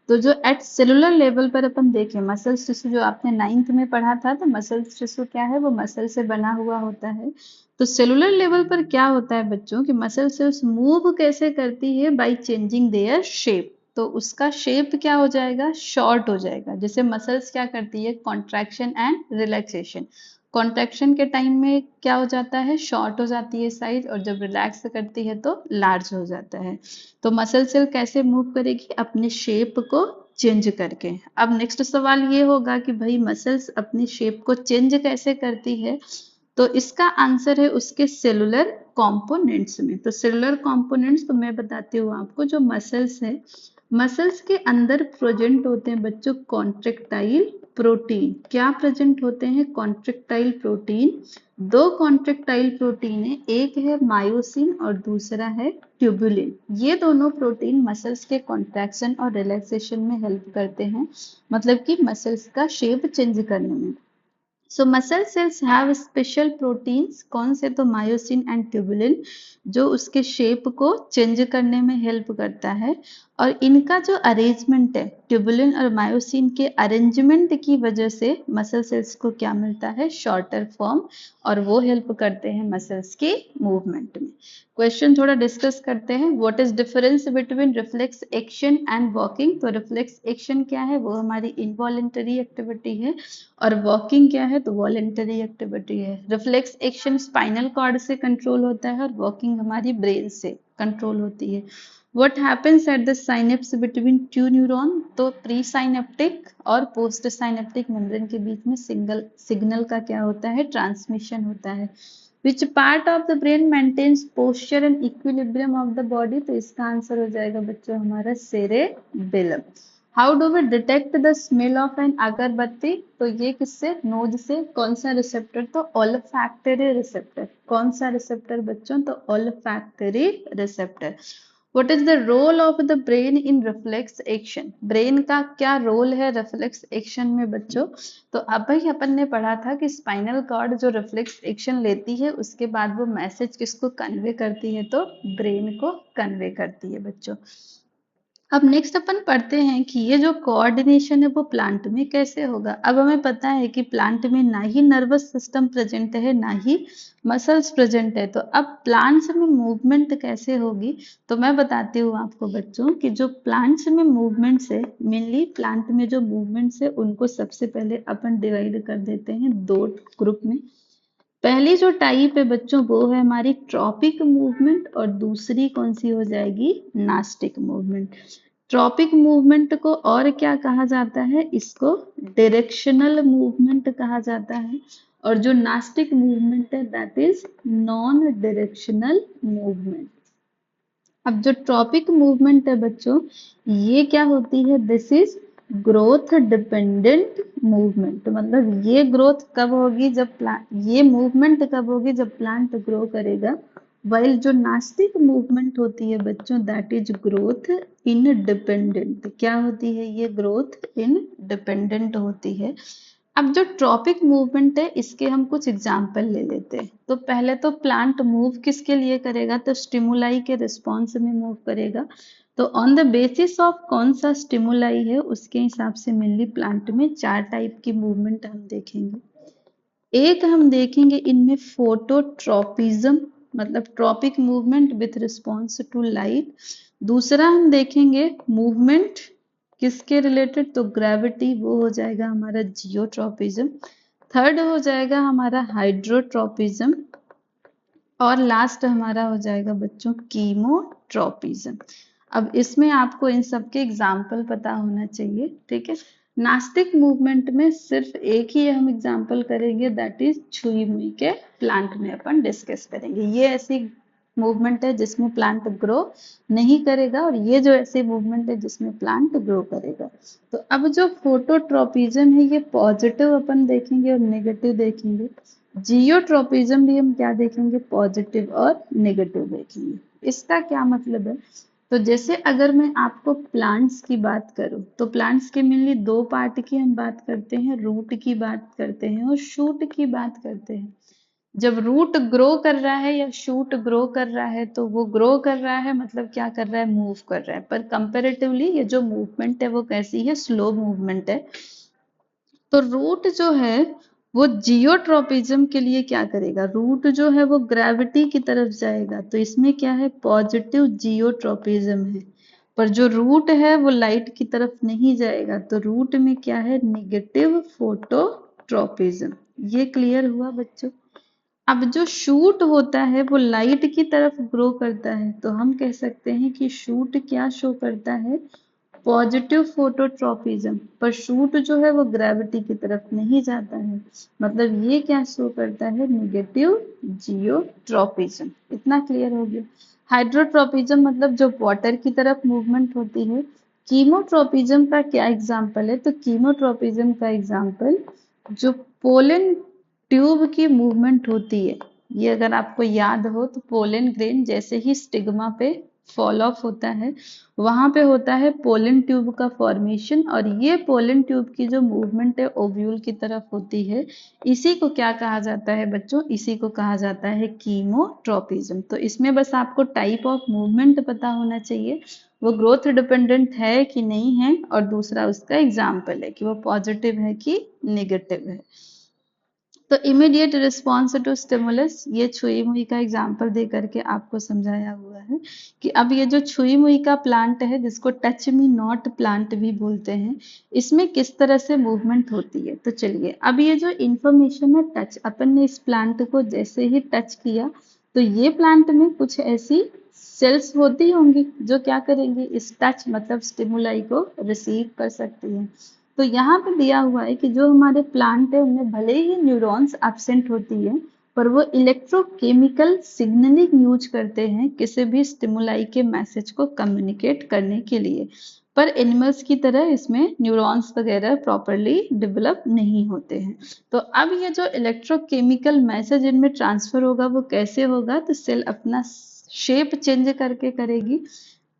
तो जो एट सेलुलर लेवल पर अपन देखें, मसल्स टिश्यू जो आपने 9th में पढ़ा था, तो मसल्स टिश्यू क्या है, वो मसल से बना हुआ होता है। तो सेलुलर लेवल पर क्या होता है बच्चों कि मसल सेल्स मूव कैसे करती है, बाय चेंजिंग देयर शेप। तो उसका शेप क्या हो जाएगा, शॉर्ट हो जाएगा। जैसे मसल्स क्या करती है, कॉन्ट्रैक्शन एंड रिलैक्सेशन। कॉन्ट्रैक्शन के टाइम में क्या हो जाता है, शॉर्ट हो जाती है साइज, और जब रिलैक्स करती है तो लार्ज हो जाता है। तो मसल सेल कैसे मूव करेगी, अपने शेप को चेंज करके। अब नेक्स्ट सवाल ये होगा कि भाई मसल्स अपनी शेप को चेंज कैसे करती है, तो इसका आंसर है उसके सेलुलर कंपोनेंट्स में। तो सेलुलर कंपोनेंट्स तो मैं बताती हूँ आपको, जो मसल्स है, मसल्स के अंदर प्रेजेंट होते हैं बच्चों कॉन्ट्रेक्टाइल प्रोटीन। क्या प्रेजेंट होते हैं, कॉन्ट्रेक्टाइल प्रोटीन। दो कॉन्ट्रेक्टाइल प्रोटीन है, एक है मायोसिन और दूसरा है ट्यूबुलिन। ये दोनों प्रोटीन मसल्स के कॉन्ट्रैक्शन और रिलैक्सेशन में हेल्प करते हैं, मतलब कि मसल्स का शेप चेंज करने में। So muscle cells have special proteins, कौन से, तो मायोसिन एंड ट्यूबुलिन, जो उसके शेप को चेंज करने में हेल्प करता है। और इनका जो अरेंजमेंट है ट्यूबुलिन और मायोसिन के अरेंजमेंट की वजह से मसल सेल्स को क्या मिलता है, शॉर्टर फॉर्म, और वो हेल्प करते हैं मसल्स की मूवमेंट में। क्वेश्चन थोड़ा डिस्कस करते हैं। What is difference between reflex action and walking? तो रिफ्लेक्स एक्शन क्या है, वो हमारी इनवॉलेंटरी एक्टिविटी है, और वॉकिंग क्या है, तो वॉलेंटरी एक्टिविटी है। रिफ्लेक्स एक्शन स्पाइनल कॉर्ड से कंट्रोल होता है और वॉकिंग हमारी ब्रेन से कंट्रोल होती है। What happens at the synapse between two neuron? तो प्री साइनेप्टिक और पोस्ट साइनेप्टिक मेम्ब्रेन के बीच में सिग्नल का क्या होता है, ट्रांसमिशन होता है। Which part of the brain maintains posture and equilibrium of the body? तो इसका आंसर हो जाएगा बच्चों हमारा cerebellum. How do we detect the smell of an agarbatti? तो ये किससे, नोज से। कौन सा रिसेप्टर, तो ओल्फैक्टरी रिसेप्टर। कौन सा रिसेप्टर बच्चों, तो olfactory receptor. What is the role of the brain in reflex action? Brain का क्या रोल है रिफ्लेक्स एक्शन में बच्चों? तो अभी अपन ने पढ़ा था कि स्पाइनल कॉर्ड जो रिफ्लेक्स एक्शन लेती है उसके बाद वो मैसेज किसको कन्वे करती है, तो ब्रेन को कन्वे करती है बच्चों। अब नेक्स्ट अपन पढ़ते हैं कि ये जो कोऑर्डिनेशन है वो प्लांट में कैसे होगा। अब हमें पता है कि प्लांट में ना ही नर्वस सिस्टम प्रेजेंट है ना ही मसल्स प्रेजेंट है, तो अब प्लांट्स में मूवमेंट कैसे होगी, तो मैं बताती हूँ आपको बच्चों कि जो प्लांट्स में मूवमेंट्स है, मेनली प्लांट में जो मूवमेंट्स है उनको सबसे पहले अपन डिवाइड कर देते हैं दो ग्रुप में। पहली जो टाइप है बच्चों वो है हमारी ट्रॉपिक मूवमेंट, और दूसरी कौन सी हो जाएगी, नास्टिक मूवमेंट। ट्रॉपिक मूवमेंट को और क्या कहा जाता है, इसको डायरेक्शनल मूवमेंट कहा जाता है, और जो नास्टिक मूवमेंट है that is non directional movement. अब जो ट्रॉपिक मूवमेंट है बच्चों, ये क्या होती है, this is growth dependent movement. मतलब ये ग्रोथ कब होगी, जब प्लांट, ये मूवमेंट कब होगी, जब प्लांट ग्रो करेगा। वाइल जो नास्टिक मूवमेंट होती है बच्चों दैट इज ग्रोथ इनडिपेंडेंट। क्या होती है ये, ग्रोथ इनडिपेंडेंट होती है। अब जो ट्रॉपिक मूवमेंट है इसके हम कुछ एग्जाम्पल ले लेते हैं। तो पहले तो प्लांट मूव किसके लिए करेगा, तो स्टिमुलाई के रिस्पॉन्स में मूव करेगा। तो ऑन द बेसिस ऑफ कौन सा स्टिमुलाई है उसके हिसाब से मेनली प्लांट में चार टाइप की मूवमेंट हम देखेंगे। एक हम देखेंगे इनमें फोटोट्रॉपिज्म, मतलब tropic movement with response to light. दूसरा हम देखेंगे मूवमेंट किसके रिलेटेड, तो ग्रेविटी, वो हो जाएगा हमारा जियोट्रॉपिज्म। थर्ड हो जाएगा हमारा हाइड्रोट्रॉपिज्म, और लास्ट हमारा हो जाएगा बच्चों कीमोट्रॉपिज्म। अब इसमें आपको इन सब के एग्जाम्पल पता होना चाहिए, ठीक है। नास्टिक मूवमेंट में सिर्फ एक ही हम एग्जाम्पल करेंगे दैट इज छुई मुई के प्लांट में अपन डिस्कस करेंगे। ये ऐसी मूवमेंट है जिसमें प्लांट ग्रो नहीं करेगा, और ये जो ऐसी मूवमेंट है जिसमें प्लांट ग्रो करेगा। तो अब जो फोटोट्रॉपिज्म है ये पॉजिटिव अपन देखेंगे और नेगेटिव देखेंगे। जियोट्रॉपिज्म भी हम क्या देखेंगे, पॉजिटिव और नेगेटिव देखेंगे। इसका क्या मतलब है, तो जैसे अगर मैं आपको प्लांट्स की बात करूं तो प्लांट्स के मेनली दो पार्ट की हम बात करते हैं, रूट की बात करते हैं और शूट की बात करते हैं। जब रूट ग्रो कर रहा है या शूट ग्रो कर रहा है तो वो ग्रो कर रहा है मतलब क्या कर रहा है, मूव कर रहा है। पर कंपैरेटिवली ये जो मूवमेंट है वो कैसी है, स्लो मूवमेंट है। तो रूट जो है वो जियोट्रॉपिज्म के लिए क्या करेगा, रूट जो है वो ग्रेविटी की तरफ जाएगा, तो इसमें क्या है, पॉजिटिव जियोट्रॉपिज्म है। पर जो रूट है वो लाइट की तरफ नहीं जाएगा, तो रूट में क्या है, नेगेटिव फोटोट्रॉपिज्म। ये क्लियर हुआ बच्चों। अब जो शूट होता है वो लाइट की तरफ ग्रो करता है, तो हम कह सकते हैं कि शूट क्या शो करता है, पॉजिटिव फोटोट्रॉपिज्म। पर शूट जो है वो ग्रेविटी की तरफ नहीं जाता है, मतलब ये क्या शो करता है, नेगेटिव जियोट्रॉपिज्म। इतना क्लियर हो गया। हाइड्रोट्रॉपिज्म मतलब जो वाटर की तरफ मूवमेंट होती है। कीमोट्रॉपिज्म का क्या एग्जाम्पल है, तो कीमोट्रॉपिज्म का एग्जाम्पल जो पोलन ट्यूब की मूवमेंट होती है। ये अगर आपको याद हो तो पोलन ग्रेन जैसे ही स्टिग्मा पे फॉल ऑफ होता है, वहां पे होता है पोलन ट्यूब का फॉर्मेशन, और ये पोलन ट्यूब की जो मूवमेंट है ओव्यूल की तरफ होती है, इसी को क्या कहा जाता है बच्चों, इसी को कहा जाता है कीमोट्रोपिज्म। तो इसमें बस आपको टाइप ऑफ मूवमेंट पता होना चाहिए, वो ग्रोथ डिपेंडेंट है कि नहीं है, और दूसरा उसका एग्जाम्पल है कि वो पॉजिटिव है कि नेगेटिव है। तो इमीडिएट रिस्पॉन्स टू स्टिमुलस, ये छुई मुई का एग्जाम्पल दे करके आपको समझाया हुआ है कि अब ये जो छुई मुई का प्लांट है, जिसको टच मी नॉट प्लांट भी बोलते हैं, इसमें किस तरह से मूवमेंट होती है। तो चलिए, अब ये जो इंफॉर्मेशन है टच, अपन ने इस प्लांट को जैसे ही टच किया, तो ये प्लांट में कुछ ऐसी सेल्स होती होंगी जो क्या करेंगी, इस टच मतलब स्टिमुलाई को रिसीव कर सकती हैं। तो यहाँ पे दिया हुआ है कि जो हमारे प्लांट है उनमें भले ही न्यूरॉन्स एब्सेंट होती है, पर वो इलेक्ट्रोकेमिकल सिग्नलिंग यूज करते हैं किसी भी स्टिमुलाई के मैसेज को कम्युनिकेट करने के लिए। पर एनिमल्स की तरह इसमें न्यूरॉन्स वगैरह प्रॉपरली डेवलप नहीं होते हैं। तो अब ये जो इलेक्ट्रोकेमिकल मैसेज इनमें ट्रांसफर होगा वो कैसे होगा, तो सेल अपना शेप चेंज करके करेगी।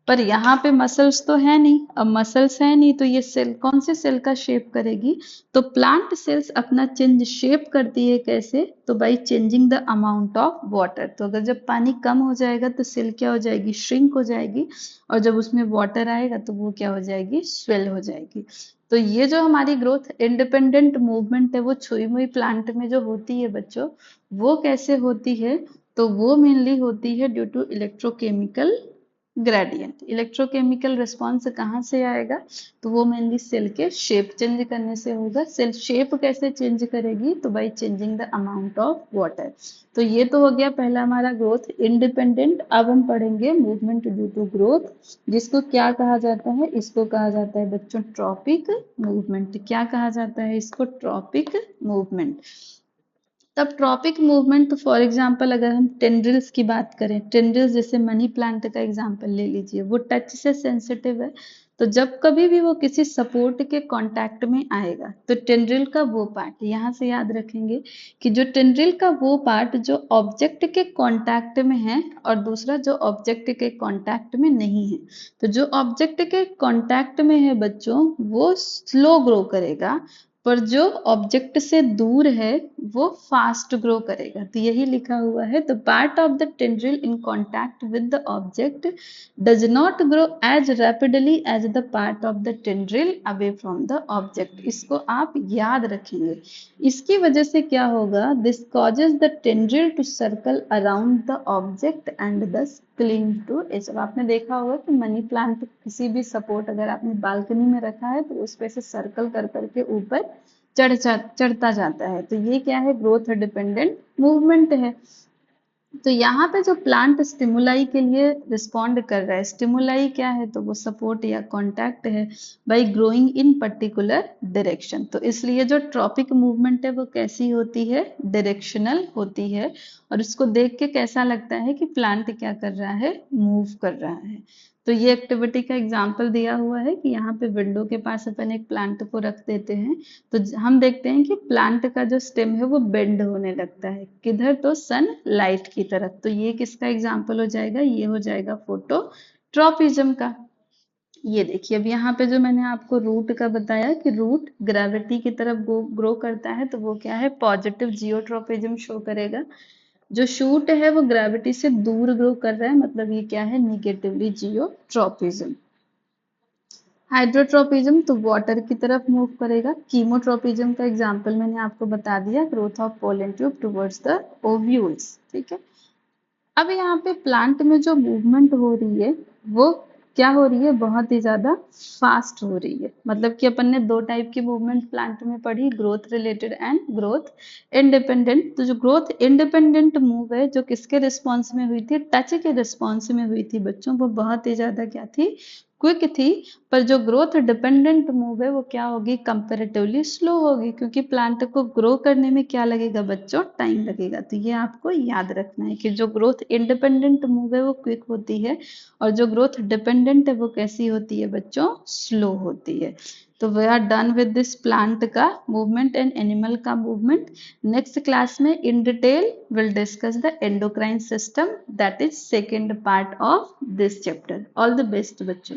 पर यहाँ पे मसल्स तो है नहीं, अब मसल्स है नहीं तो ये सेल कौन से सेल का शेप करेगी, तो प्लांट सेल्स अपना चेंज शेप करती है कैसे, तो by changing the amount of water. तो अगर जब पानी कम हो जाएगा तो सेल क्या हो जाएगी, श्रिंक हो जाएगी, और जब उसमें वाटर आएगा तो वो क्या हो जाएगी, स्वेल हो जाएगी। तो ये जो हमारी ग्रोथ इंडिपेंडेंट मूवमेंट है वो छुई मुई प्लांट में जो होती है बच्चों, वो कैसे होती है, तो वो मेनली होती है due to electrochemical gradient. Electrochemical response कहाँ से आएगा, तो वो मेनली सेल के शेप चेंज करने से होगा। सेल शेप कैसे चेंज करेगी, तो by changing the amount of water. तो ये तो हो गया पहला हमारा ग्रोथ इंडिपेंडेंट। अब हम पढ़ेंगे मूवमेंट ड्यू टू ग्रोथ, जिसको क्या कहा जाता है, इसको कहा जाता है बच्चों ट्रॉपिक मूवमेंट। क्या कहा जाता है इसको, ट्रॉपिक मूवमेंट। तब ट्रॉपिक मूवमेंट, तो फॉर एग्जांपल अगर हम टेंड्रिल्स की बात करें, टेंड्रिल्स जैसे मनी प्लांट का एग्जांपल ले लीजिए, वो टच से सेंसिटिव है। तो जब कभी भी वो किसी सपोर्ट के कांटेक्ट में आएगा, तो टेंड्रिल का वो पार्ट, यहाँ से याद रखेंगे कि जो टेंड्रिल का वो पार्ट जो ऑब्जेक्ट के कांटेक्ट में है, और दूसरा जो ऑब्जेक्ट के कांटेक्ट में नहीं है। तो जो ऑब्जेक्ट के कांटेक्ट में है बच्चों, वो स्लो ग्रो करेगा, पर जो ऑब्जेक्ट से दूर है वो फास्ट ग्रो करेगा। तो यही लिखा हुआ है, the part of the tendril in contact with the object does not grow as rapidly as the part of the tendril away from the object. इसको आप याद रखेंगे। इसकी वजह से क्या होगा, this causes the tendril to circle around the object and thus cling to it. अब आपने देखा होगा कि मनी प्लांट किसी भी सपोर्ट अगर आपने बालकनी में रखा है तो उस पे से सर्कल कर करके ऊपर चढ़ता जाता है। तो ये क्या है, ग्रोथ डिपेंडेंट मूवमेंट है। तो यहाँ पे जो प्लांट स्टिमुलाई के लिए रिस्पॉन्ड कर रहा है, स्टिमुलाई क्या है, तो वो सपोर्ट या कांटेक्ट है bye growing in particular direction. तो इसलिए जो ट्रॉपिक मूवमेंट है वो कैसी होती है, डायरेक्शनल होती है, और इसको देख के कैसा लगता है कि प्लांट क्या कर रहा है, मूव कर रहा है। तो ये एक्टिविटी का एग्जाम्पल दिया हुआ है कि यहाँ पे विंडो के पास अपन एक प्लांट को रख देते हैं, तो हम देखते हैं कि प्लांट का जो स्टेम है वो बेंड होने लगता है, किधर, तो सन लाइट की तरफ। तो ये किसका एग्जाम्पल हो जाएगा, ये हो जाएगा फोटोट्रॉपिज्म का। ये देखिए, अब यहाँ पे जो मैंने आपको रूट का बताया कि रूट ग्रेविटी की तरफ ग्रो करता है, तो वो क्या है, पॉजिटिव जियोट्रोपिज्म शो करेगा। जो शूट है वो ग्रेविटी से दूर ग्रो कर रहा है, मतलब ये क्या है, निगेटिवली जियोट्रोपिज्म। हाइड्रोट्रोपिज्म तो वाटर की तरफ मूव करेगा। कीमोट्रोपिज्म का एग्जांपल मैंने आपको बता दिया, growth of pollen tube towards the ovules. ठीक है, अब यहाँ पे प्लांट में जो मूवमेंट हो रही है वो क्या हो रही है, बहुत ही ज्यादा फास्ट हो रही है। मतलब कि अपन ने दो टाइप की मूवमेंट प्लांट में पढ़ी, growth related and growth independent. तो जो ग्रोथ इंडिपेंडेंट मूव है, जो किसके रिस्पॉन्स में हुई थी, टच के रिस्पॉन्स में हुई थी बच्चों, वो बहुत ही ज्यादा क्या थी, क्विक थी, पर जो ग्रोथ डिपेंडेंट मूव है वो क्या होगी, कंपेरेटिवली स्लो होगी, क्योंकि प्लांट को ग्रो करने में क्या लगेगा बच्चों, टाइम लगेगा। तो ये आपको याद रखना है कि जो ग्रोथ इंडिपेंडेंट मूव है वो क्विक होती है, और जो ग्रोथ डिपेंडेंट है वो कैसी होती है बच्चों, स्लो होती है। तो we are done with this plant का मूवमेंट एंड एनिमल का मूवमेंट। नेक्स्ट क्लास में in detail will discuss the endocrine system, that is second part of this chapter. All the best बच्चों।